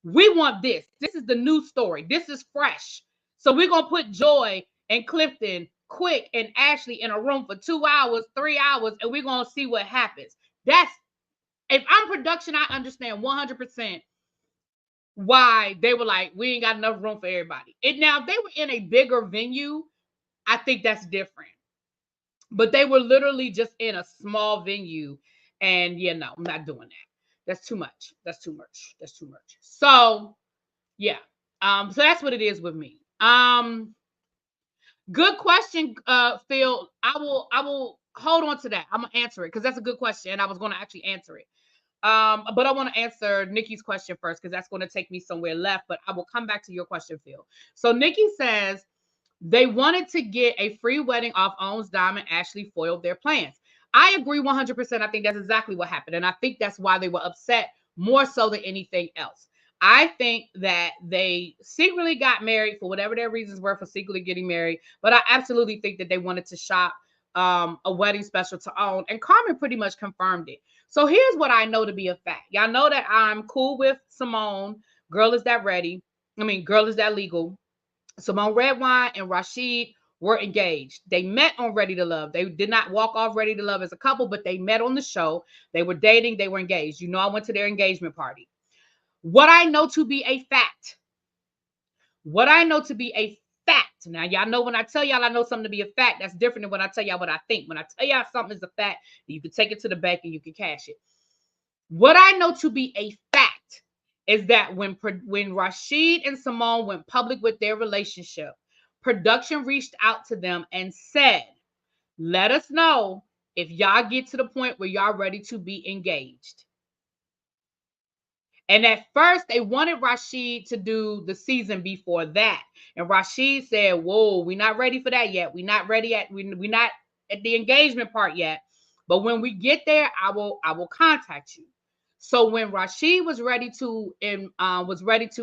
A: We want this. This is the new story. This is fresh. So we're going to put Joy and Clifton, Quick, and Ashley in a room for 2 hours, 3 hours, and we're going to see what happens. That's, if I'm production, I understand 100% why they were like, we ain't got enough room for everybody. Now, if they were in a bigger venue, I think that's different. But they were literally just in a small venue, and no, I'm not doing that. That's too much. So yeah. So that's what it is with me. Good question, Phil. I will hold on to that. I'm gonna answer it because that's a good question, and I was gonna actually answer it. But I want to answer Nikki's question first because that's going to take me somewhere left. But I will come back to your question, Phil. So Nikki says they wanted to get a free wedding off Owens Diamond. Ashley foiled their plans. I agree 100%. I think that's exactly what happened. And I think that's why they were upset more so than anything else. I think that they secretly got married for whatever their reasons were for secretly getting married. But I absolutely think that they wanted to shop a wedding special to own. And Carmen pretty much confirmed it. So here's what I know to be a fact. Y'all know that I'm cool with Simone. Girl, is that ready? Girl, is that legal? Simone Redwine and Rashid were engaged. They met on Ready to Love. They did not walk off Ready to Love as a couple, but they met on the show. They were dating. They were engaged. You know, I went to their engagement party. What I know to be a fact. Now, y'all know when I tell y'all I know something to be a fact, that's different than when I tell y'all what I think. When I tell y'all something is a fact, you can take it to the bank and you can cash it. What I know to be a fact is that when Rashid and Simone went public with their relationship, production reached out to them and said, let us know if y'all get to the point where y'all ready to be engaged. And at first, they wanted Rashid to do the season before that. And Rashid said, whoa, we're not ready for that yet. We're not ready yet. We're not at the engagement part yet. But when we get there, I will contact you. So when Rashid was ready to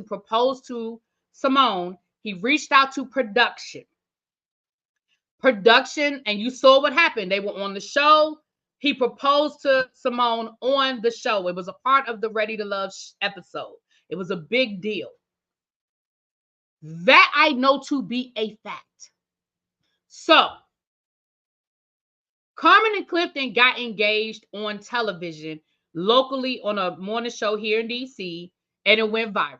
A: propose to Simone, he reached out to production. And you saw what happened. They were on the show. He proposed to Simone on the show. It was a part of the Ready to Love episode. It was a big deal. That I know to be a fact. So, Carmen and Clifton got engaged on television locally on a morning show here in DC, and it went viral.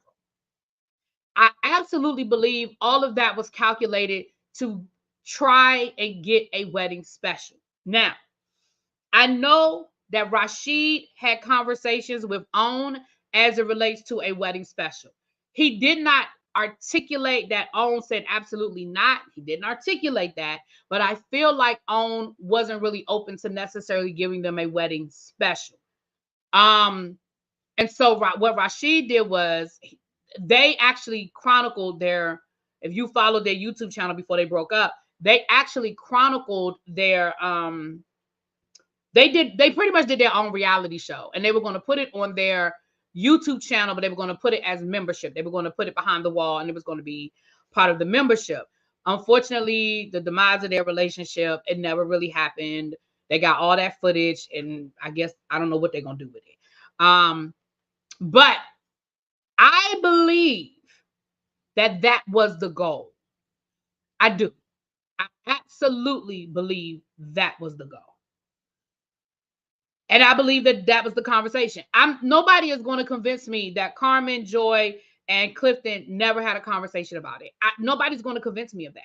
A: I absolutely believe all of that was calculated to try and get a wedding special. Now, I know that Rashid had conversations with OWN as it relates to a wedding special. He did not articulate that. OWN said absolutely not. He didn't articulate that, but I feel like OWN wasn't really open to necessarily giving them a wedding special. And so what Rashid did was they actually chronicled their, if you followed their YouTube channel before they broke up, they actually chronicled their they pretty much did their own reality show, and they were going to put it on their YouTube channel, but they were going to put it as membership. They were going to put it behind the wall, and it was going to be part of the membership. Unfortunately, the demise of their relationship, it never really happened. They got all that footage, and I guess I don't know what they're going to do with it. But I believe that was the goal. I do. I absolutely believe that was the goal. And I believe that was the conversation. Nobody is going to convince me that Carmen, Joy, and Clifton never had a conversation about it. Nobody's going to convince me of that.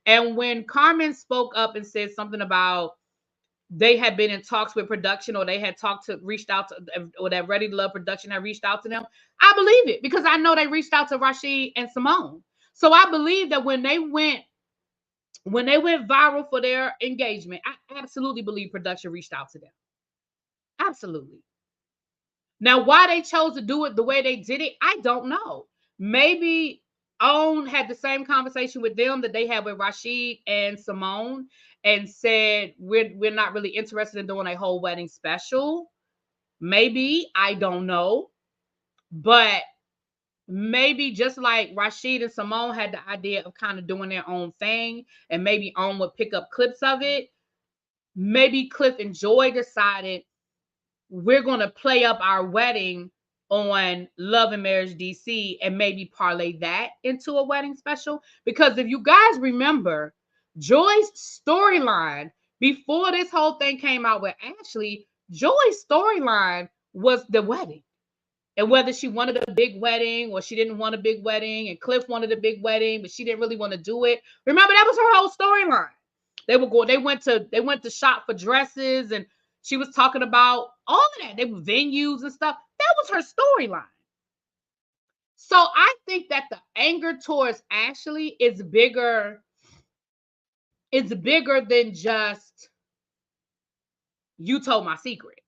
A: And when Carmen spoke up and said something about they had been in talks with production, or they had reached out to, or that Ready to Love production had reached out to them, I believe it, because I know they reached out to Rashid and Simone. So I believe that when they went viral for their engagement, I absolutely believe production reached out to them. Absolutely. Now, why they chose to do it the way they did it, I don't know. Maybe OWN had the same conversation with them that they had with Rashid and Simone, and said, we're not really interested in doing a whole wedding special. Maybe, I don't know. But maybe just like Rashid and Simone had the idea of kind of doing their own thing, and maybe OWN would pick up clips of it, maybe Cliff and Joy decided, we're going to play up our wedding on Love and Marriage DC and maybe parlay that into a wedding special. Because if you guys remember, Joy's storyline before this whole thing came out with Ashley, Joy's storyline was the wedding. And whether she wanted a big wedding or she didn't want a big wedding, and Cliff wanted a big wedding, but she didn't really want to do it. Remember, that was her whole storyline. They went to shop for dresses, and she was talking about all of that. They were venues and stuff. That was her storyline. So I think that the anger towards Ashley is bigger. It's bigger than just, you told my secret.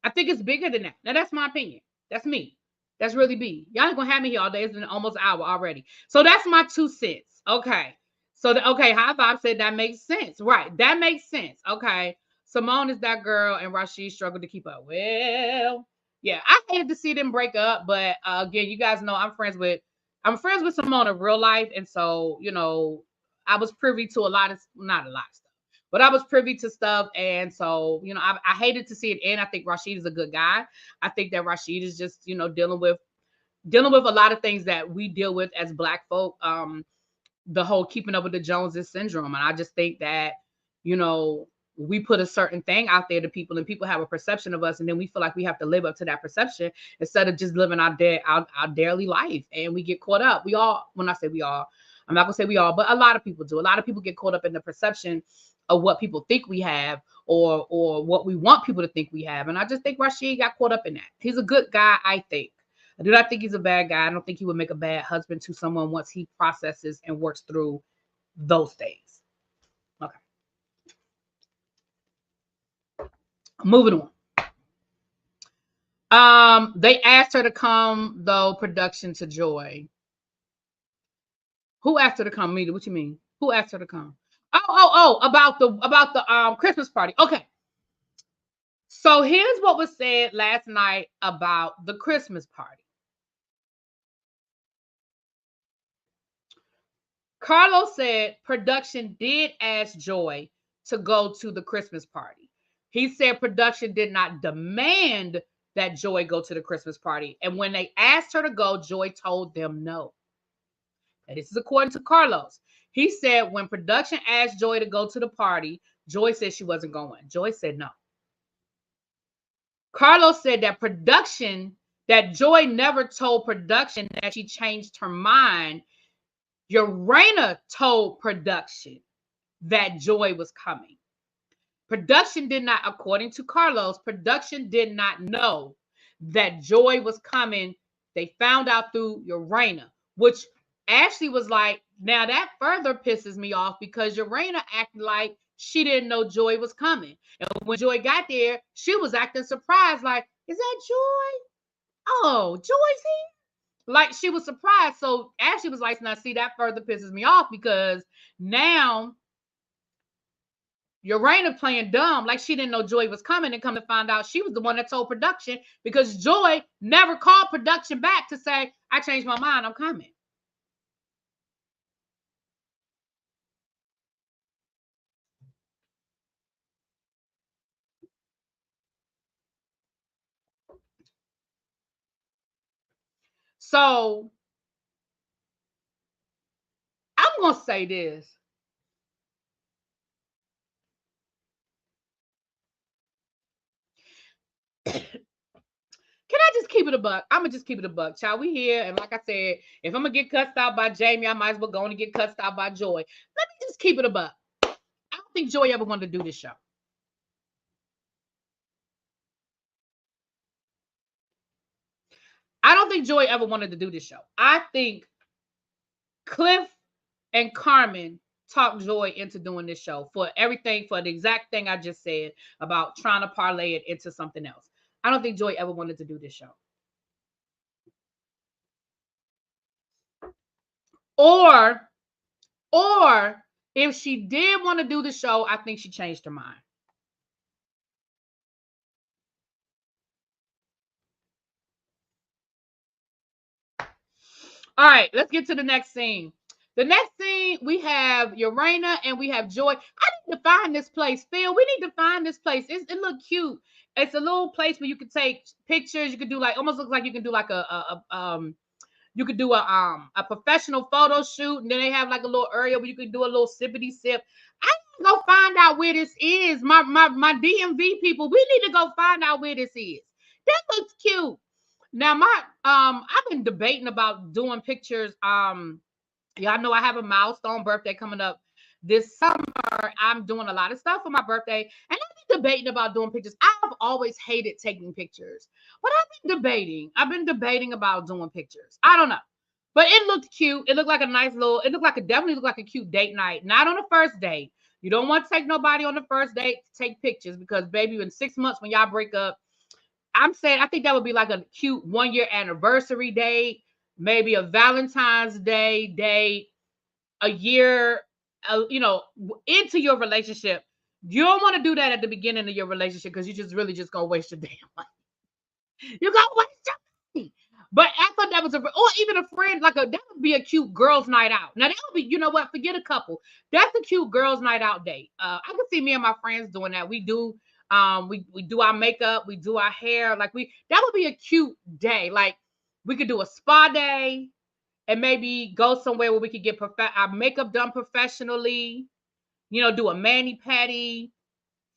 A: I think it's bigger than that. Now, that's my opinion. That's me. That's really me. Y'all ain't gonna have me here all day. It's been almost an hour already. So that's my 2 cents. Okay. So, High Vibe said that makes sense. Right. That makes sense. Okay. Simone is that girl, and Rashid struggled to keep up. Well, yeah, I hated to see them break up, but again, you guys know I'm friends with Simone in real life, and so I was privy to not a lot of stuff, but I was privy to stuff, and so I hated to see it end. I think Rashid is a good guy. I think that Rashid is just dealing with a lot of things that we deal with as Black folk. The whole keeping up with the Joneses syndrome, and I just think that we put a certain thing out there to people, and people have a perception of us, and then we feel like we have to live up to that perception instead of just living our daily life, and we get caught up. We all, when I say we all, I'm not gonna say we all, but a lot of people do. A lot of people get caught up in the perception of what people think we have, or what we want people to think we have. And I just think Rashid got caught up in that. He's a good guy, I think. I do not think he's a bad guy. I don't think he would make a bad husband to someone once he processes and works through those things. Okay. Moving on. They asked her to come though. Production to Joy. Who asked her to come? Mita, what you mean? Who asked her to come? Oh, about the Christmas party. Okay. So here's what was said last night about the Christmas party. Carlos said production did ask Joy to go to the Christmas party. He said production did not demand that Joy go to the Christmas party. And when they asked her to go, Joy told them no. And this is according to Carlos. He said when production asked Joy to go to the party, Joy said she wasn't going. Joy said no. Carlos said that Joy never told production that she changed her mind. Urena told production that Joy was coming. Production did not, according to Carlos, production did not know that Joy was coming. They found out through Urena, which Ashley was like, now that further pisses me off because Urena acted like she didn't know Joy was coming. And when Joy got there, she was acting surprised, like, is that Joy? Oh, Joy's here? Like, she was surprised. So Ashley was like, now see, that further pisses me off because now Urena playing dumb, like she didn't know Joy was coming, and come to find out she was the one that told production because Joy never called production back to say, I changed my mind, I'm coming. So I'm going to say this. Can I just keep it a buck? I'm going to just keep it a buck. Child, we here. And like I said, if I'm going to get cussed out by Jamie, I might as well go and get cussed out by Joy. Let me just keep it a buck. I don't think Joy ever wanted to do this show. I don't think Joy ever wanted to do this show. I think Cliff and Carmen talked Joy into doing this show for everything, for the exact thing I just said about trying to parlay it into something else. I don't think Joy ever wanted to do this show. Or if she did want to do the show, I think she changed her mind. All right, let's get to the next scene. The next scene, we have Urena and we have Joy. I need to find this place, Phil. We need to find this place. It look cute. It's a little place where you can take pictures. You could do like, almost looks like you can do like you could do a professional photo shoot, and then they have like a little area where you could do a little sippity sip. I need to go find out where this is. My DMV people, we need to go find out where this is. That looks cute. Now I've been debating about doing pictures. Y'all know I have a milestone birthday coming up this summer. I'm doing a lot of stuff for my birthday, and I've been debating about doing pictures. I've always hated taking pictures, but I've been debating about doing pictures. I don't know, but it looked cute. It looked like a nice little, definitely looked like a cute date night. Not on the first date. You don't want to take nobody on the first date to take pictures because, baby, in 6 months when y'all break up, I'm saying I think that would be like a cute 1 year anniversary date, maybe a Valentine's Day date, a year, into your relationship. You don't want to do that at the beginning of your relationship because you just gonna waste your damn money. You're gonna waste your money. But I thought that was or even a friend, that would be a cute girls' night out. Now that would be, you know what? Forget a couple. That's a cute girls' night out date. I can see me and my friends doing that. We do. We do our makeup, we do our hair, that would be a cute day. Like we could do a spa day and maybe go somewhere where we could get our makeup done professionally, do a mani-pedi,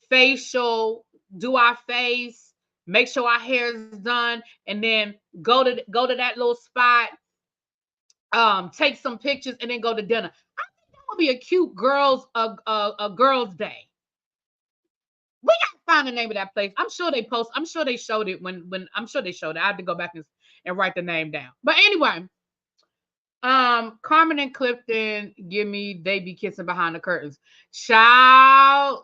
A: facial, do our face, make sure our hair is done, and then go to that little spot, take some pictures, and then go to dinner. I think that would be a cute girls day. We gotta find the name of that place. I'm sure they showed it when I'm sure they showed it. I had to go back and write the name down. But anyway, Carmen and Clifton give me they be kissing behind the curtains. Child,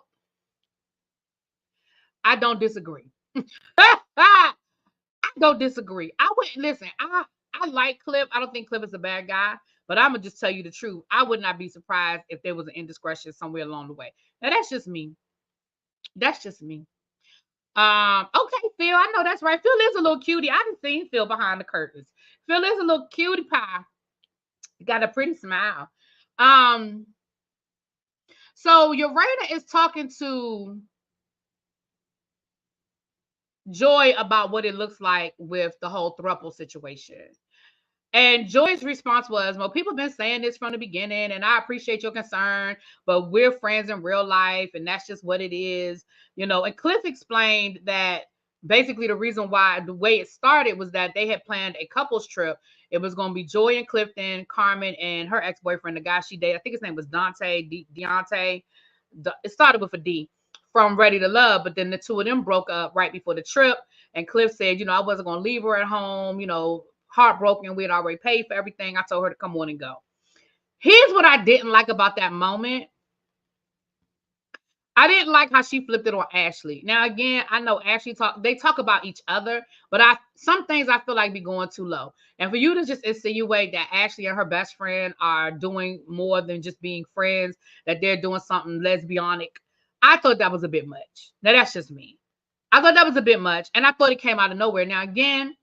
A: I don't disagree. I don't disagree. I wouldn't listen. I like Cliff. I don't think Cliff is a bad guy, but I'm gonna just tell you the truth. I would not be surprised if there was an indiscretion somewhere along the way. Now that's just me. That's just me. Okay, Phil. I know that's right. Phil is a little cutie. I haven't seen Phil behind the curtains. Phil is a little cutie pie. Got a pretty smile. So Urena is talking to Joy about what it looks like with the whole throuple situation. And Joy's response was, well, people have been saying this from the beginning, and I appreciate your concern, but we're friends in real life, and that's just what it is. And Cliff explained that basically the reason why the way it started was that they had planned a couples trip. It was going to be Joy and Clifton, Carmen, and her ex-boyfriend, the guy she dated. I think his name was Deontay. It started with a D, from Ready to Love, but then the two of them broke up right before the trip. And Cliff said, I wasn't going to leave her at home, heartbroken. We had already paid for everything. I told her to come on and go. Here's what I didn't like about that moment. I didn't like how she flipped it on Ashley. Now, again, I know Ashley they talk about each other, but some things I feel like be going too low. And for you to just insinuate that Ashley and her best friend are doing more than just being friends, that they're doing something lesbianic, I thought that was a bit much. Now, that's just me. I thought that was a bit much, and I thought it came out of nowhere. Now, again,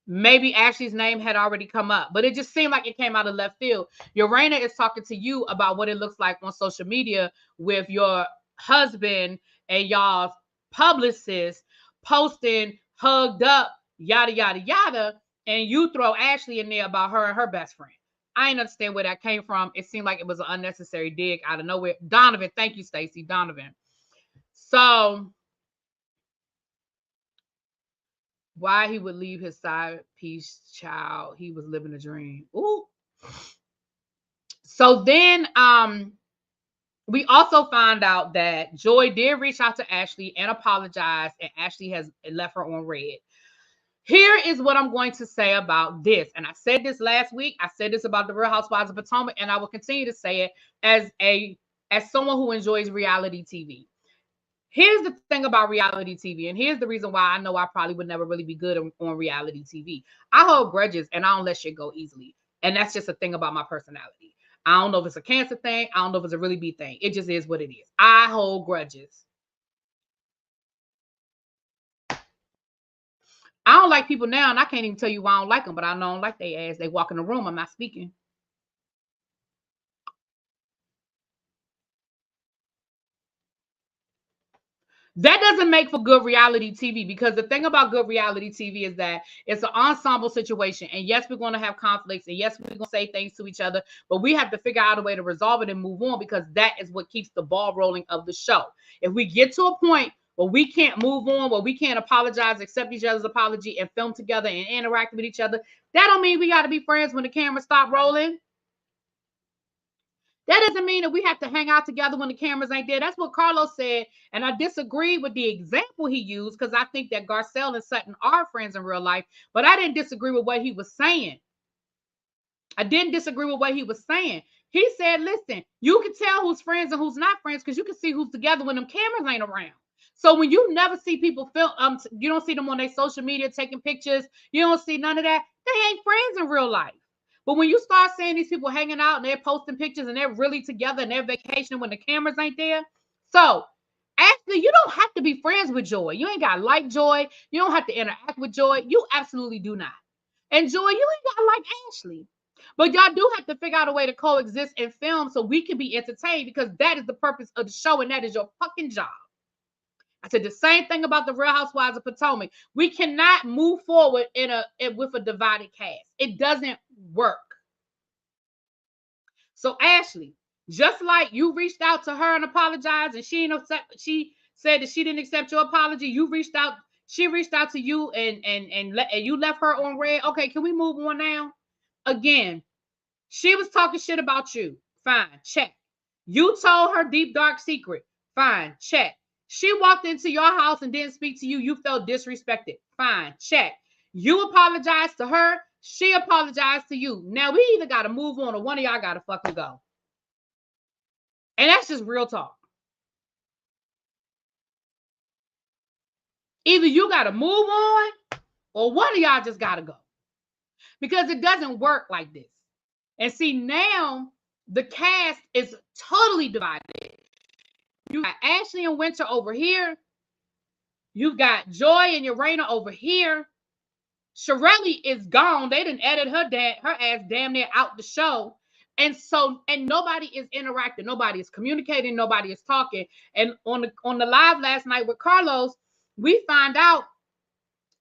A: maybe Ashley's name had already come up, but it just seemed like it came out of left field. Urena is talking to you about what it looks like on social media with your husband and y'all publicist posting hugged up, yada, yada, yada, and you throw Ashley in there about her and her best friend. I didn't understand where that came from. It seemed like it was an unnecessary dig out of nowhere. Donovan, thank you, Stacey. Donovan. So why he would leave his side piece child, he was living a dream. Ooh. So then we also found out that Joy did reach out to Ashley and apologize, and Ashley has left her on red. Here is what I'm going to say about this. And I said this last week. I said this about the Real Housewives of Potomac, and I will continue to say it as someone who enjoys reality TV. Here's the thing about reality TV, and here's the reason why I know I probably would never really be good on reality TV. I hold grudges, and I don't let shit go easily. And that's just a thing about my personality. I don't know if it's a Cancer thing. I don't know if it's a really B thing. It just is what it is. I hold grudges. I don't like people now, and I can't even tell you why I don't like them, but I know I don't like their ass. They walk in the room, I'm not speaking. That doesn't make for good reality TV, because the thing about good reality TV is that it's an ensemble situation. And yes, we're going to have conflicts. And yes, we're going to say things to each other, but we have to figure out a way to resolve it and move on, because that is what keeps the ball rolling of the show. If we get to a point where we can't move on, where we can't apologize, accept each other's apology, and film together and interact with each other, that don't mean we got to be friends when the camera stop rolling. That doesn't mean that we have to hang out together when the cameras ain't there. That's what Carlos said. And I disagree with the example he used, because I think that Garcelle and Sutton are friends in real life. But I didn't disagree with what he was saying. I didn't disagree with what he was saying. He said, listen, you can tell who's friends and who's not friends, because you can see who's together when them cameras ain't around. So when you never see people film, you don't see them on their social media taking pictures. You don't see none of that. They ain't friends in real life. But when you start seeing these people hanging out and they're posting pictures and they're really together and they're vacationing when the cameras ain't there. So actually, you don't have to be friends with Joy. You ain't got to like Joy. You don't have to interact with Joy. You absolutely do not. And Joy, you ain't got to like Ashley. But y'all do have to figure out a way to coexist and film so we can be entertained, because that is the purpose of the show, and that is your fucking job. I said the same thing about the Real Housewives of Potomac. We cannot move forward with a divided cast. It doesn't work. So Ashley, just like you reached out to her and apologized, and she said that she didn't accept your apology. She reached out to you and you left her on red. Okay, can we move on now? Again, she was talking shit about you. Fine, check. You told her deep dark secret. Fine, check. She walked into your house and didn't speak to you. You felt disrespected. Fine, check. You apologized to her. She apologized to you. Now we either got to move on or one of y'all got to fucking go. And that's just real talk. Either you got to move on or one of y'all just got to go, because it doesn't work like this. And see, now the cast is totally divided. You got Ashley and Winter over here. You've got Joy and Urena over here. Shirley is gone. They didn't edit her ass damn near out the show. And so, and nobody is interacting. Nobody is communicating. Nobody is talking. And on the live last night with Carlos, we find out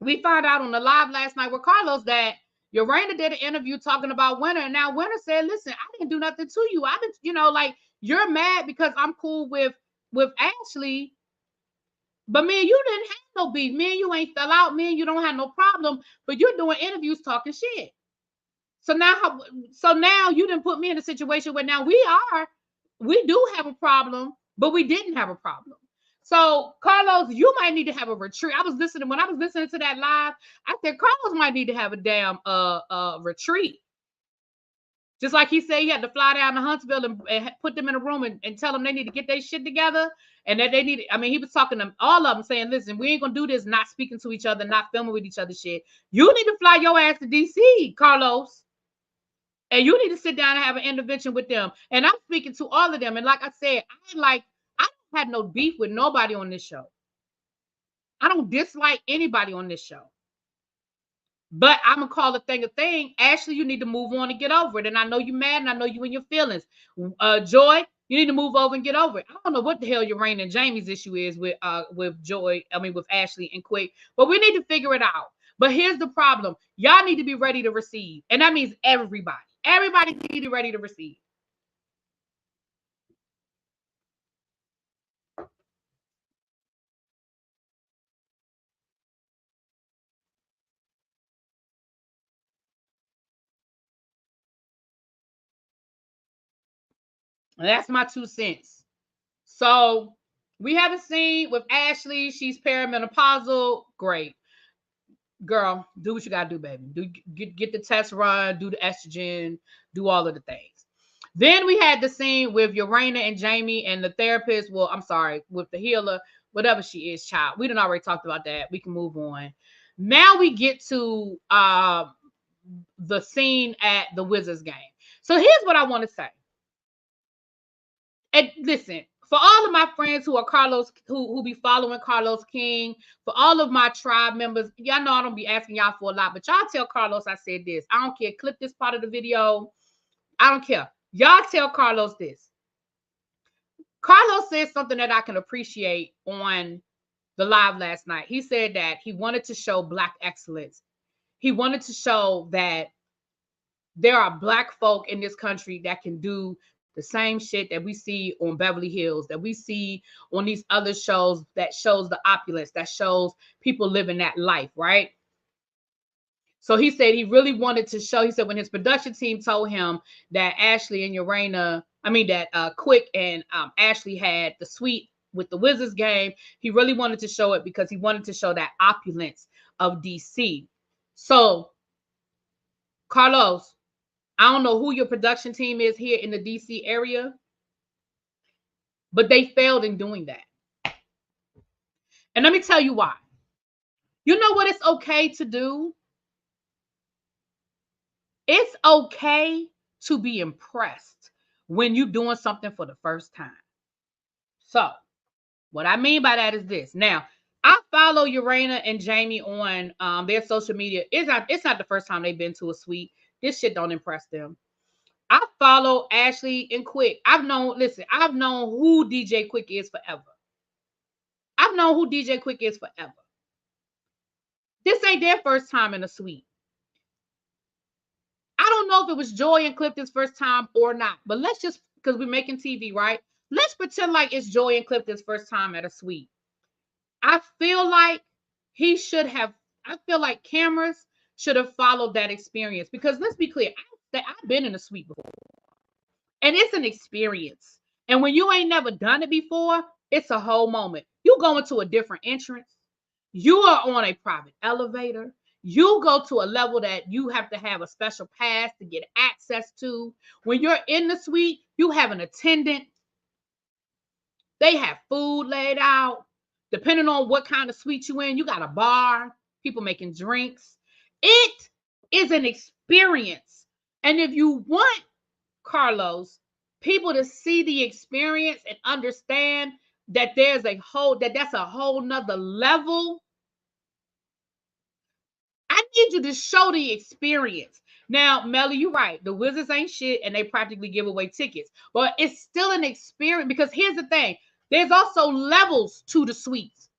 A: on the live last night with Carlos that Urena did an interview talking about Winter. And now Winter said, listen, I didn't do nothing to you. I've been, like, you're mad because I'm cool with Ashley. But me and you didn't have no beef. Me and you ain't fell out. Me and you don't have no problem. But you're doing interviews talking shit. So now you didn't put me in a situation where now we do have a problem, but we didn't have a problem. So Carlos, you might need to have a retreat. When I was listening to that live, I said Carlos might need to have a damn retreat. Just like he said he had to fly down to Huntsville and put them in a room and tell them they need to get their shit together. And that they need, he was talking to all of them saying, listen, we ain't going to do this, not speaking to each other, not filming with each other shit. You need to fly your ass to DC, Carlos. And you need to sit down and have an intervention with them. And I'm speaking to all of them. And like I said, I don't have no beef with nobody on this show. I don't dislike anybody on this show. But I'm going to call a thing. Ashley, you need to move on and get over it. And I know you're mad, and I know you in your feelings. Joy, you need to move over and get over it. I don't know what the hell Urena and Jamie's issue is with Ashley and Quick. But we need to figure it out. But here's the problem. Y'all need to be ready to receive. And that means everybody. Everybody needs to be ready to receive. And that's my 2 cents. So we haven't seen with Ashley. She's perimenopausal. Great. Girl, do what you got to do, baby. Get the test run, do the estrogen, do all of the things. Then we had the scene with Urena and Jamie and the therapist. Well, I'm sorry, with the healer, whatever she is, child. We done already talked about that. We can move on. Now we get to the scene at the Wizards game. So here's what I want to say. And listen, for all of my friends who are Carlos, who be following Carlos King, for all of my tribe members, y'all know I don't be asking y'all for a lot, but y'all tell Carlos I said this. I don't care. Clip this part of the video. I don't care. Y'all tell Carlos this. Carlos said something that I can appreciate on the live last night. He said that he wanted to show Black excellence. He wanted to show that there are Black folk in this country that can do the same shit that we see on Beverly Hills, that we see on these other shows, that shows the opulence, that shows people living that life, right? So he said he really wanted to show, he said when his production team told him that Ashley and Urena, that Quick and Ashley had the suite with the Wizards game, he really wanted to show it because he wanted to show that opulence of DC. So, Carlos, I don't know who your production team is here in the DC area, but they failed in doing that. And let me tell you why. You know what it's okay to do? It's okay to be impressed when you're doing something for the first time. So, what I mean by that is this. Now, I follow Urena and Jamie on their social media. It's not the first time they've been to a suite. This shit don't impress them. I follow Ashley and Quick. I've known who DJ Quick is forever. I've known who DJ Quick is forever. This ain't their first time in a suite. I don't know if it was Joy and Clifton's first time or not, but let's just, because we're making TV, right? Let's pretend like it's Joy and Clifton's first time at a suite. I feel like cameras should have followed that experience, because let's be clear, I've been in a suite before, and it's an experience. And when you ain't never done it before, it's a whole moment. You go into a different entrance. You are on a private elevator. You go to a level that you have to have a special pass to get access to. When you're in the suite, you have an attendant. They have food laid out. Depending on what kind of suite you're in, you got a bar. people making drinks. It is an experience. And if you want, Carlos, people to see the experience and understand that that's a whole nother level, I need you to show the experience. Now, Melly, you're right. The Wizards ain't shit and they practically give away tickets. But it's still an experience because here's the thing. There's also levels to the suites.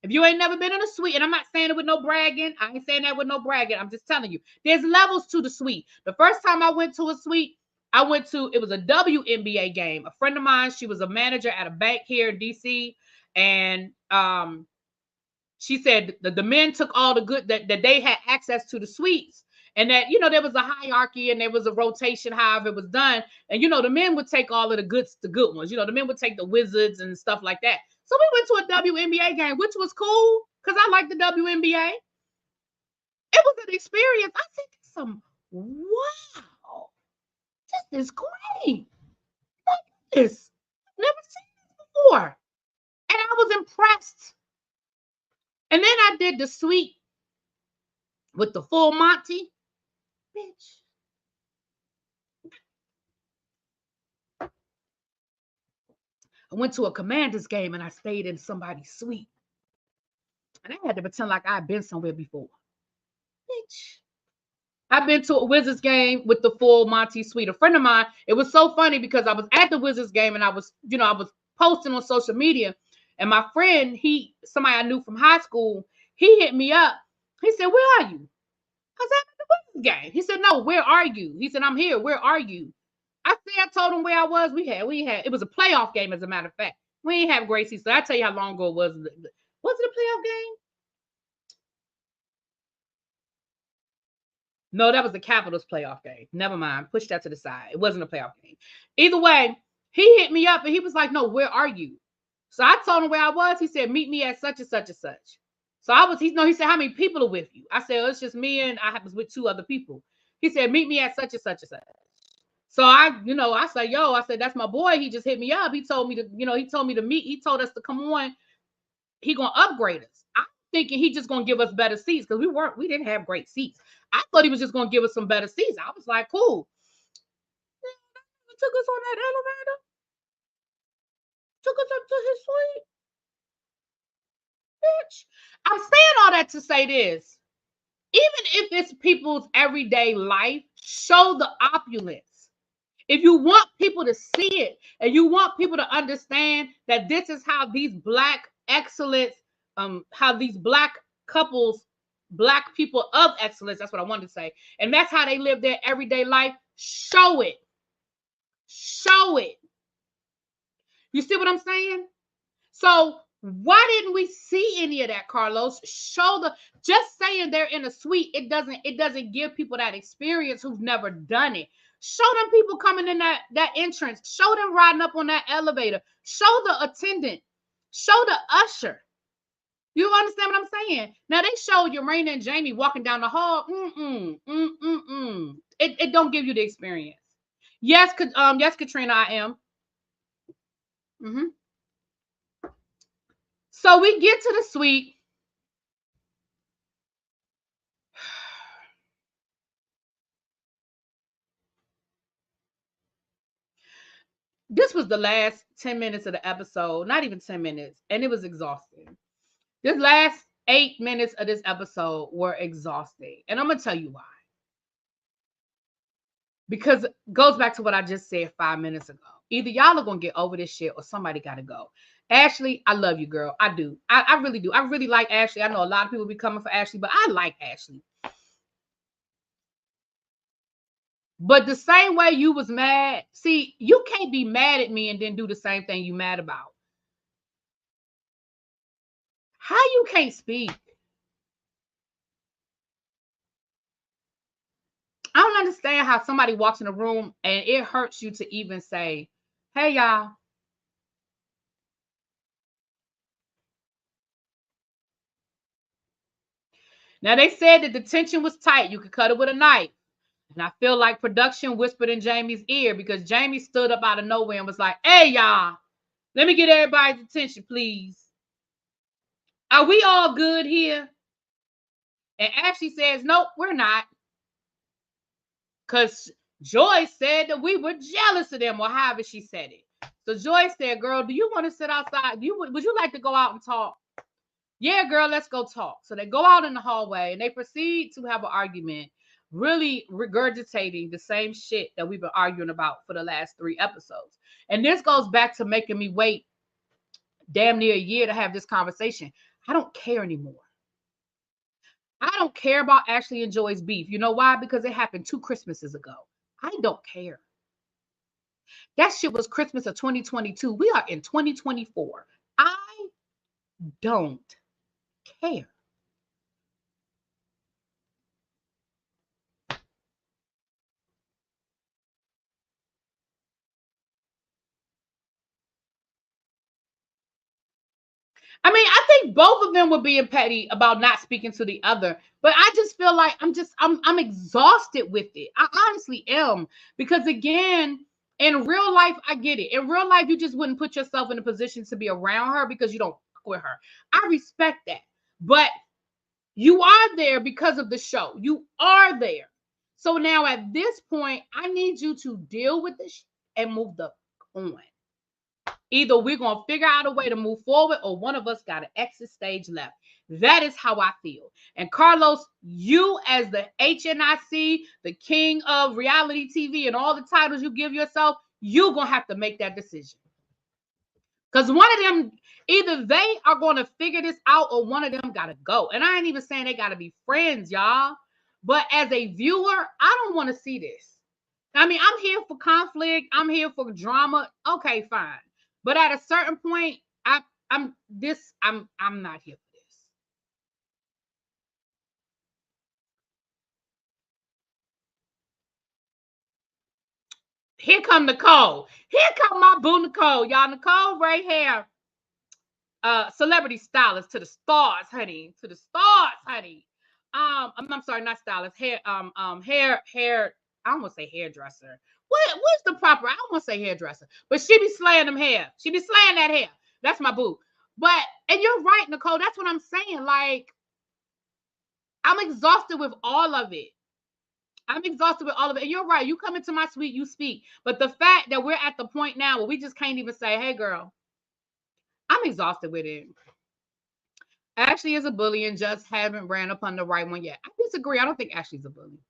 A: If you ain't never been in a suite, and I'm not saying it with no bragging. I ain't saying that with no bragging. I'm just telling you. There's levels to the suite. The first time I went to a suite, it was a WNBA game. A friend of mine, she was a manager at a bank here in DC. And she said the men took all the good that they had access to the suites, and that there was a hierarchy and there was a rotation however it was done, and the men would take all of the good ones. The men would take the Wizards and stuff like that. So we went to a WNBA game, which was cool because I like the WNBA. It was an experience. I think some wow, this is great. Like this, I've never seen this before, and I was impressed. And then I did the suite with the full Monty. Bitch. I went to a Commanders game and I stayed in somebody's suite. And I had to pretend like I'd been somewhere before. Bitch. I've been to a Wizards game with the full Monty suite. A friend of mine, it was so funny because I was at the Wizards game and I was posting on social media. And my friend, somebody I knew from high school, he hit me up. He said, "Where are you?" I said, "I'm at the Wizards game." He said, "No, where are you?" He said, "I'm here. Where are you?" I told him where I was. We had, it was a playoff game, as a matter of fact. We didn't have great seats. So I tell you how long ago it was. Was it a playoff game? No, that was the Capitals playoff game. Never mind. Push that to the side. It wasn't a playoff game. Either way, he hit me up and he was like, "No, where are you?" So I told him where I was. He said, "Meet me at such and such and such." So he said, "How many people are with you?" I said, "Oh, it's just me and I was with 2 other people." He said, "Meet me at such and such and such." So I said, "Yo," I said, "That's my boy. He just hit me up. He told me to meet. He told us to come on. He gonna upgrade us." I'm thinking he just gonna give us better seats because we didn't have great seats. I thought he was just gonna give us some better seats. I was like, cool. He took us on that elevator. Took us up to his suite. Bitch. I'm saying all that to say this. Even if it's people's everyday life, show the opulence. If you want people to see it and you want people to understand that this is how these Black excellence, how these Black couples, Black people of excellence, that's what I wanted to say, and that's how they live their everyday life, show it. Show it. You see what I'm saying? So why didn't we see any of that, Carlos? Just saying they're in a suite, it doesn't give people that experience who've never done it. Show them people coming in that entrance. Show them riding up on that elevator. Show the attendant. Show the usher. You understand what I'm saying? Now they showed Urena and Jamie walking down the hall. It don't give you the experience. Yes, Katrina, I am. So we get to the suite. This was the last 10 minutes of the episode, not even 10 minutes, and it was exhausting. This last 8 minutes of this episode were exhausting, and I'm going to tell you why. Because it goes back to what I just said 5 minutes ago. Either y'all are going to get over this shit or somebody got to go. Ashley, I love you, girl. I do. I really do. I really like Ashley. I know a lot of people be coming for Ashley, but I like Ashley. But the same way you was mad, see, you can't be mad at me and then do the same thing you mad about. How you can't speak? I don't understand how somebody walks in a room and it hurts you to even say, "Hey, y'all." Now, they said that the tension was tight. You could cut it with a knife. And I feel like production whispered in Jamie's ear because Jamie stood up out of nowhere and was like, "Hey, y'all, let me get everybody's attention, please. Are we all good here?" And Ashley says, nope, we're not. Because Joy said that we were jealous of them, or however she said it. So Joy said, girl, do you want to sit outside? Would you like to go out and talk? Yeah, girl, let's go talk. So they go out in the hallway and they proceed to have an argument, really regurgitating the same shit that we've been arguing about for the last 3 episodes. And this goes back to making me wait damn near a year to have this conversation. I don't care anymore. I don't care about Ashley and Joy's beef. You know why? Because it happened 2 Christmases ago. I don't care. That shit was Christmas of 2022. We are in 2024. I don't care. I mean, I think both of them were being petty about not speaking to the other, but I just feel like I'm exhausted with it. I honestly am, because again, in real life, I get it. In real life, you just wouldn't put yourself in a position to be around her because you don't fuck with her. I respect that, but you are there because of the show. You are there. So now at this point, I need you to deal with this and move the on. Either we're going to figure out a way to move forward, or one of us got to exit stage left. That is how I feel. And Carlos, you as the HNIC, the king of reality TV, and all the titles you give yourself, you're going to have to make that decision. Because one of them, either they are going to figure this out, or one of them got to go. And I ain't even saying they got to be friends, y'all. But as a viewer, I don't want to see this. I mean, I'm here for conflict. I'm here for drama. Okay, fine. But at a certain point, I'm not here for this. Here come Nicole. Here come my boo Nicole. Y'all, Nicole right here. Celebrity stylist to the stars, honey. To the stars, honey. I'm sorry, not stylist. Hair, hair. I don't want to say hairdresser. What's the proper? I don't want to say hairdresser, but she be slaying them hair. She be slaying that hair. That's my boo. But, and you're right, Nicole. That's what I'm saying. Like, I'm exhausted with all of it. I'm exhausted with all of it. And you're right. You come into my suite, you speak. But the fact that we're at the point now where we just can't even say, hey, girl, I'm exhausted with it. Ashley is a bully and just haven't ran upon the right one yet. I disagree. I don't think Ashley's a bully.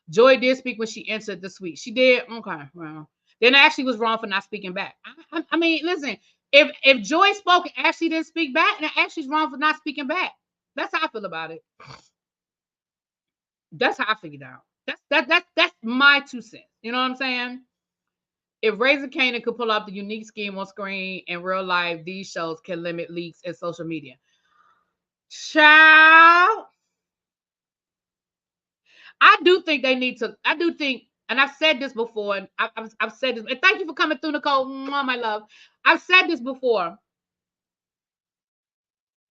A: Joy did speak when she entered the suite. She did. Okay. Well, then Ashley was wrong for not speaking back. I mean, listen, if Joy spoke and Ashley didn't speak back, then Ashley's wrong for not speaking back. That's how I feel about it. That's how I figured out. That's my 2 cents. You know what I'm saying? If Razor Kanan could pull off the unique scheme on screen in real life, these shows can limit leaks in social media. Child, I do think they need to. I do think, and I've said this before, and I've said this. And thank you for coming through, Nicole, my love. I've said this before.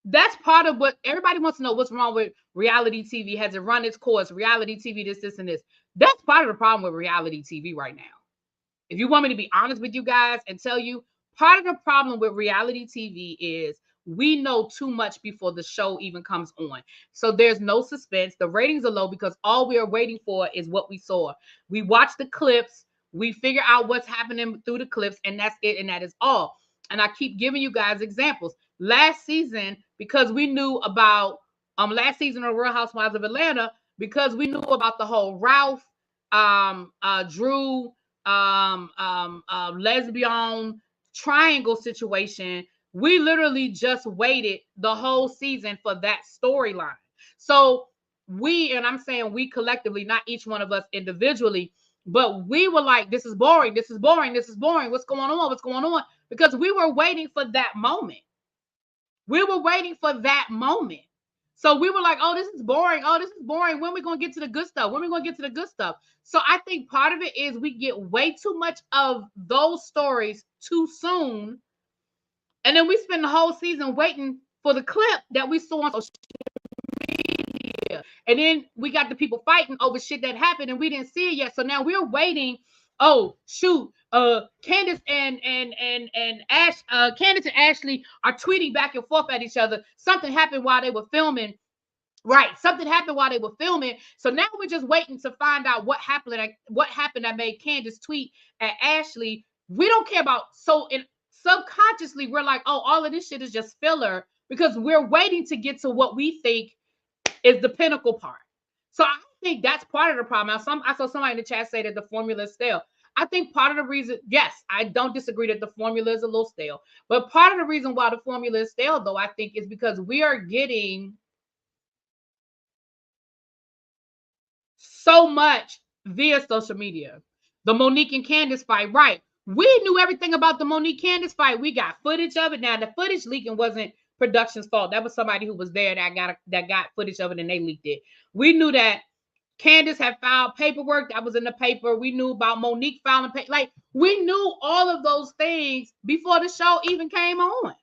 A: That's part of what everybody wants to know. What's wrong with reality TV? Has it run its course? Reality TV, this, and this. That's part of the problem with reality TV right now. If you want me to be honest with you guys and tell you, part of the problem with reality TV is we know too much before the show even comes on. So there's no suspense. The ratings are low because all we are waiting for is what we saw. We watch the clips, we figure out what's happening through the clips, and that's it, and that is all. And I keep giving you guys examples. Last season, because we knew about last season of Real Housewives of Atlanta, because we knew about the whole Ralph, Drew, lesbian triangle situation, we literally just waited the whole season for that storyline. So we, and I'm saying we collectively, not each one of us individually, but we were like, this is boring, this is boring, this is boring. What's going on? What's going on? Because we were waiting for that moment. We were waiting for that moment. So we were like, oh, this is boring. Oh, this is boring. When are we going to get to the good stuff? When are we going to get to the good stuff? So I think part of it is we get way too much of those stories too soon. And then we spend the whole season waiting for the clip that we saw on social media. And then we got the people fighting over shit that happened and we didn't see it yet. So now we're waiting. Oh, shoot. Candace and Candace and Ashley are tweeting back and forth at each other. Something happened while they were filming. Right. Something happened while they were filming. So now we're just waiting to find out what happened that made Candace tweet at Ashley. We don't care about, so in subconsciously we're like, oh, all of this shit is just filler because we're waiting to get to what we think is the pinnacle part. So I think that's part of the problem. Now, I saw somebody in the chat say that the formula is stale. I think part of the reason, yes, I don't disagree that the formula is a little stale, but part of the reason why the formula is stale, though, I think is because we are getting so much via social media. The Monique and Candace fight, right? We knew everything about the Monique Candace fight. We got footage of it. Now the footage leaking wasn't production's fault. That was somebody who was there that got footage of it and they leaked it. We knew that Candace had filed paperwork that was in the paper. We knew about Monique filing paper. Like, we knew all of those things before the show even came on.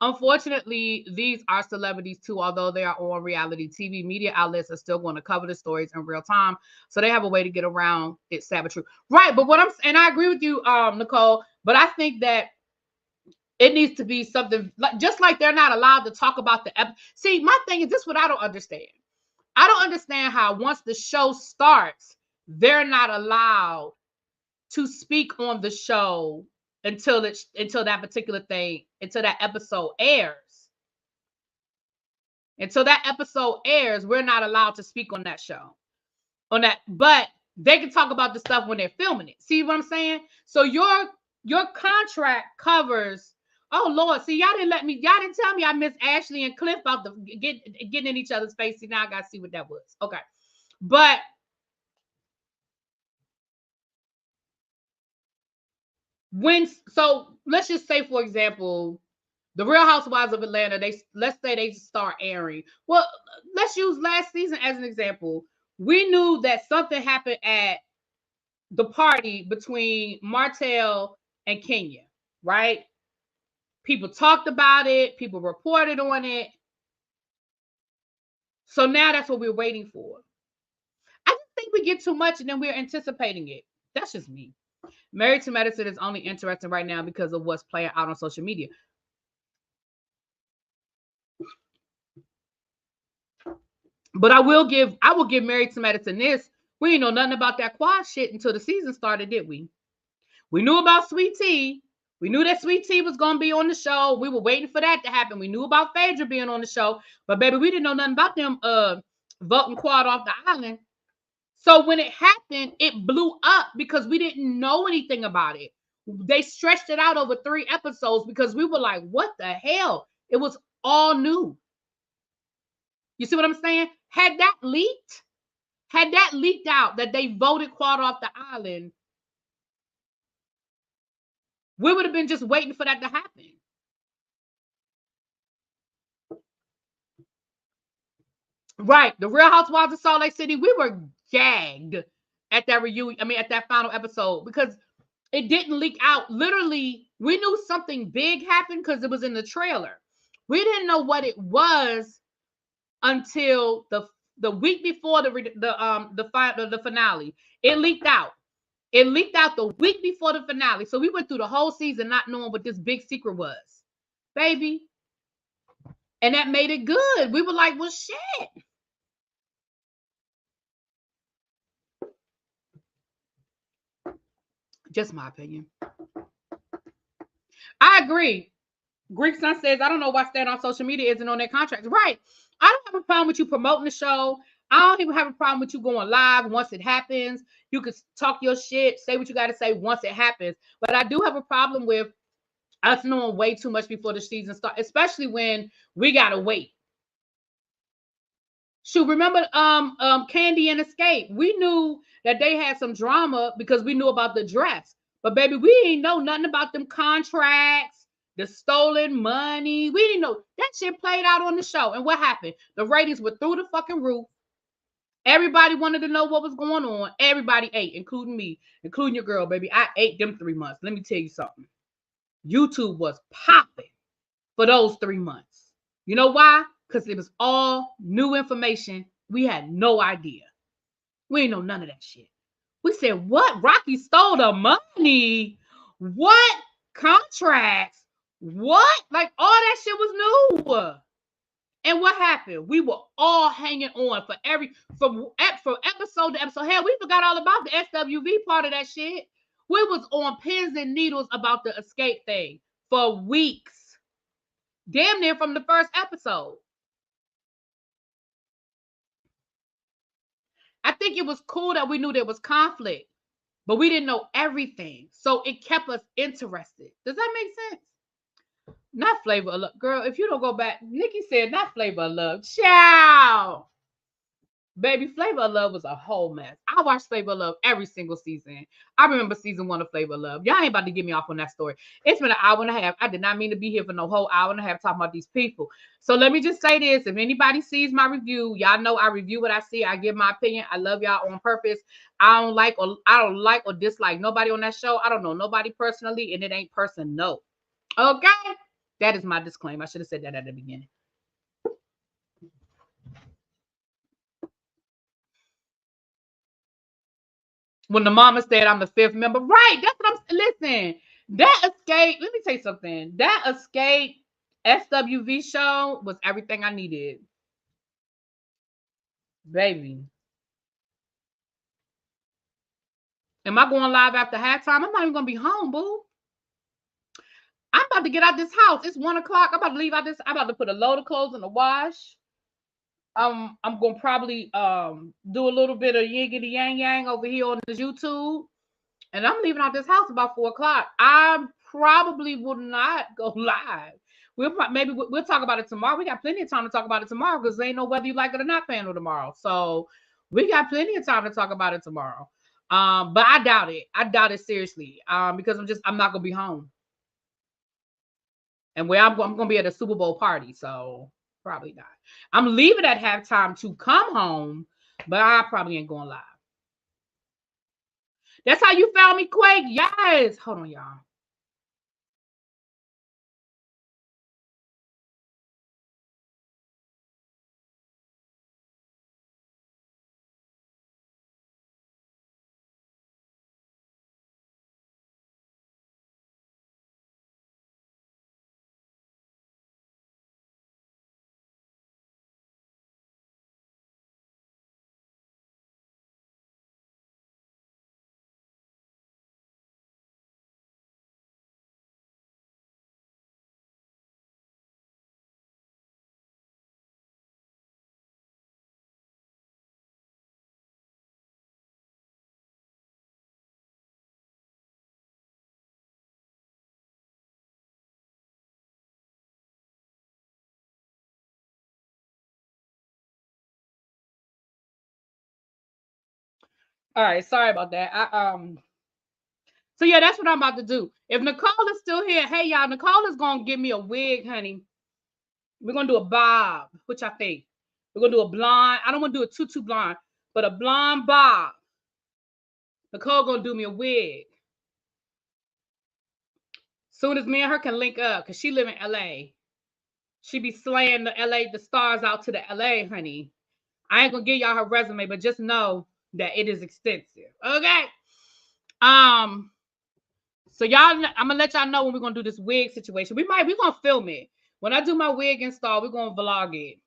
A: Unfortunately, these are celebrities too, although they are on reality TV. Media outlets are still going to cover the stories in real time. So they have a way to get around it's sad but true. Right. But and I agree with you, Nicole, but I think that it needs to be something like, just like they're not allowed to talk about See, my thing is this, what I don't understand. I don't understand how once the show starts, they're not allowed to speak on the show until that particular thing, until that episode airs. Until that episode airs, we're not allowed to speak on that show. But they can talk about the stuff when they're filming it. See what I'm saying? So your contract covers. Oh Lord, see, y'all didn't tell me I missed Ashley and Cliff out getting in each other's face. See, now I gotta see what that was. Okay. But so let's just say, for example, the Real Housewives of Atlanta, let's say they start airing. Well, let's use last season as an example. We knew that something happened at the party between Martell and Kenya, right? People talked about it. People reported on it. So now that's what we're waiting for. I just think we get too much and then we're anticipating it. That's just me. Married to Medicine is only interesting right now because of what's playing out on social media. But I will give Married to Medicine this. We didn't know nothing about that quad shit until the season started, did we? We knew about Sweet Tea. We knew that Sweet Tea was going to be on the show. We were waiting for that to happen. We knew about Phaedra being on the show. But, baby, we didn't know nothing about them voting quad off the island. So when it happened, it blew up because we didn't know anything about it. They stretched it out over 3 episodes because we were like, what the hell? It was all new. You see what I'm saying? Had that leaked out that they voted quad off the island, we would have been just waiting for that to happen. Right. The Real Housewives of Salt Lake City, we were gagged at that reunion. I mean, at that final episode because it didn't leak out. Literally, we knew something big happened because it was in the trailer. We didn't know what it was until the week before the finale. It leaked out. It leaked out the week before the finale. So we went through the whole season not knowing what this big secret was, baby. And that made it good. We were like, well, shit. Just my opinion. I agree. Greek Sun says, I don't know why Stand on social media isn't on their contracts. Right. I don't have a problem with you promoting the show. I don't even have a problem with you going live once it happens. You can talk your shit, say what you got to say once it happens. But I do have a problem with us knowing way too much before the season starts, especially when we got to wait. Shoot, remember Candy and Escape? We knew that they had some drama because we knew about the dress. But, baby, we didn't know nothing about them contracts, the stolen money. We didn't know. That shit played out on the show. And what happened? The ratings were through the fucking roof. Everybody wanted to know what was going on. Everybody ate, including me, including your girl, baby. I ate them 3 months. Let me tell you something. YouTube was popping for those 3 months. You know why? Because it was all new information. We had no idea. We ain't know none of that shit. We said, what? Rocky stole the money? What? Contracts? What? Like, all that shit was new. And what happened? We were all hanging on from episode to episode. Hell, we forgot all about the SWV part of that shit. We was on pins and needles about the escape thing for weeks. Damn near from the first episode. I think it was cool that we knew there was conflict, but we didn't know everything. So it kept us interested. Does that make sense? Not Flavor of Love. Girl, if you don't go back, Nikki said not Flavor of Love. Ciao. Baby, Flavor of Love was a whole mess. I watched Flavor of Love every single season. I remember season 1 of Flavor of Love. Y'all ain't about to get me off on that story. It's been an hour and a half. I did not mean to be here for no whole hour and a half talking about these people. So let me just say this. If anybody sees my review, y'all know I review what I see. I give my opinion. I love y'all on purpose. I don't like or dislike nobody on that show. I don't know nobody personally, and it ain't personal. Okay? That is my disclaimer. I should have said that at the beginning. When the mama said I'm the 5th member, right? That's what I'm. Listen, that escape. Let me tell you something. That escape SWV show was everything I needed, baby. Am I going live after halftime? I'm not even gonna be home, boo. I'm about to get out this house. It's 1 o'clock. I'm about to leave out this. I'm about to put a load of clothes in the wash. I'm gonna probably do a little bit of yiggity yang yang over here on this YouTube. And I'm leaving out this house about 4 o'clock. I probably will not go live. We'll talk about it tomorrow. We got plenty of time to talk about it tomorrow because there ain't no whether you like it or not panel tomorrow. So we got plenty of time to talk about it tomorrow. But I doubt it. I doubt it seriously. Because I'm not gonna be home. And where I'm gonna be at a Super Bowl party, so probably not. I'm leaving at halftime to come home, but I probably ain't going live. That's how you found me, Quake? Yes. Hold on, y'all. All right, sorry about that. So yeah, that's what I'm about to do. If Nicole is still here, hey y'all, Nicole is gonna give me a wig, honey. We're gonna do a bob, which I think we're gonna do a blonde. I don't want to do a tutu blonde, but a blonde bob. Nicole gonna do me a wig. Soon as me and her can link up, cause she live in LA. She be slaying the stars out to the LA, honey. I ain't gonna give y'all her resume, but just know that it is extensive. Okay. So y'all, I'm gonna let y'all know when we're gonna do this wig situation. We're gonna film it. When I do my wig install, we're gonna vlog it.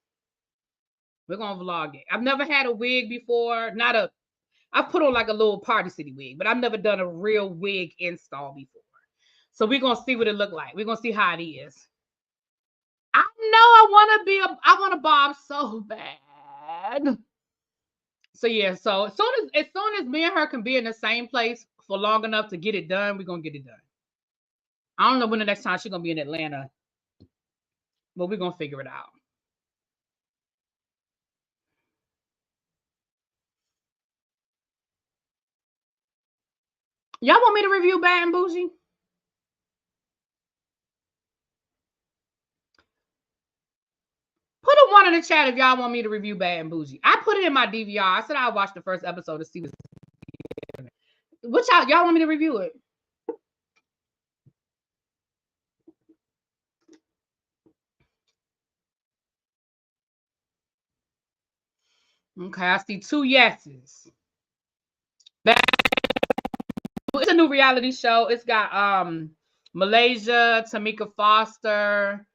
A: We're gonna vlog it. I've never had a wig before. I put on like a little Party City wig, but I've never done a real wig install before. So we're gonna see what it look like. We're gonna see how it is. I know I want a bob so bad. So yeah, so as soon as me and her can be in the same place for long enough to get it done, we're gonna get it done. I don't know when the next time she's gonna be in Atlanta, but we're gonna figure it out. Y'all want me to review Bad and Bougie? Put a 1 in the chat if y'all want me to review Bad and Bougie. I put it in my DVR. I said I'll watch the first episode to see what y'all want me to review it. Okay, I see 2 yeses. It's a new reality show. It's got Malaysia, Tamika Foster,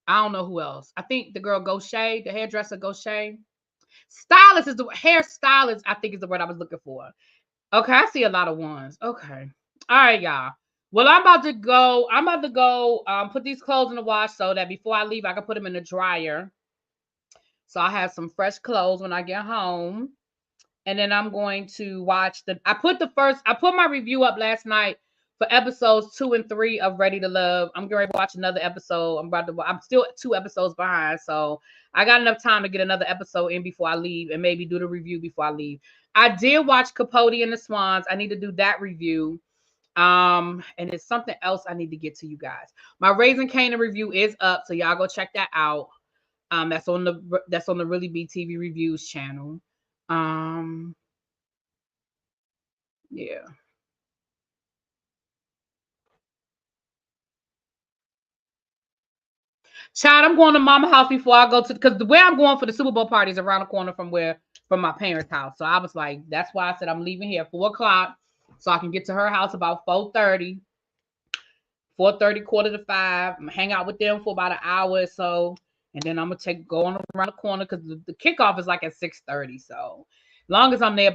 A: I don't know who else. I think the girl Gaucher, the hairdresser Gaucher. Stylist is the hairstylist, I think is the word I was looking for. Okay, I see a lot of ones. Okay. All right, y'all. Well, I'm about to go. Put these clothes in the wash so that before I leave, I can put them in the dryer. So I have some fresh clothes when I get home. And then I'm going to watch I put my review up last night for episodes 2 and 3 of Ready to Love. I'm going to watch another episode. I'm still 2 episodes behind. So I got enough time to get another episode in before I leave and maybe do the review before I leave. I did watch Capote and the Swans. I need to do that review. And it's something else I need to get to you guys. My Raising Kanan review is up, so y'all go check that out. That's on the ReallyBTV reviews channel. Yeah. Child, I'm going to mama house before I go to, because the way I'm going for the Super Bowl party is around the corner from my parents' house. So I was like, that's why I said I'm leaving here at 4:00 so I can get to her house about 4:30, 4:30, quarter to 5. I'm gonna hang out with them for about an hour or so, and then I'm gonna go on around the corner because the kickoff is like at 6:30. So long as I'm there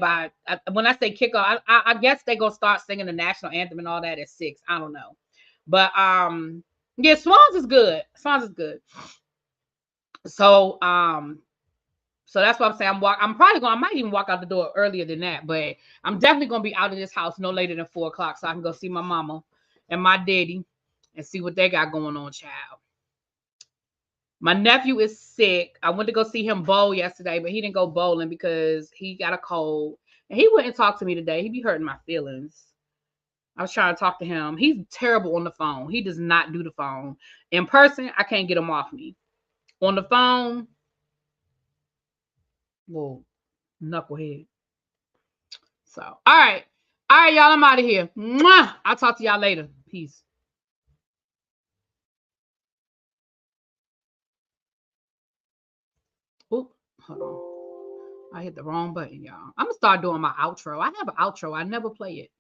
A: when I say kickoff, I guess they gonna start singing the national anthem and all that at 6. I don't know, but yeah, Swans is good. Swans is good. So so that's what I'm saying. I might even walk out the door earlier than that, but I'm definitely gonna be out of this house no later than 4:00 so I can go see my mama and my daddy and see what they got going on, child. My nephew is sick. I went to go see him bowl yesterday, but he didn't go bowling because he got a cold. And he wouldn't talk to me today. He be hurting my feelings. I was trying to talk to him. He's terrible on the phone. He does not do the phone. In person, I can't get him off me. On the phone, well, knucklehead. So, all right. All right, y'all, I'm out of here. Mwah! I'll talk to y'all later. Peace. Oop, hold on. I hit the wrong button, y'all. I'm going to start doing my outro. I have an outro. I never play it.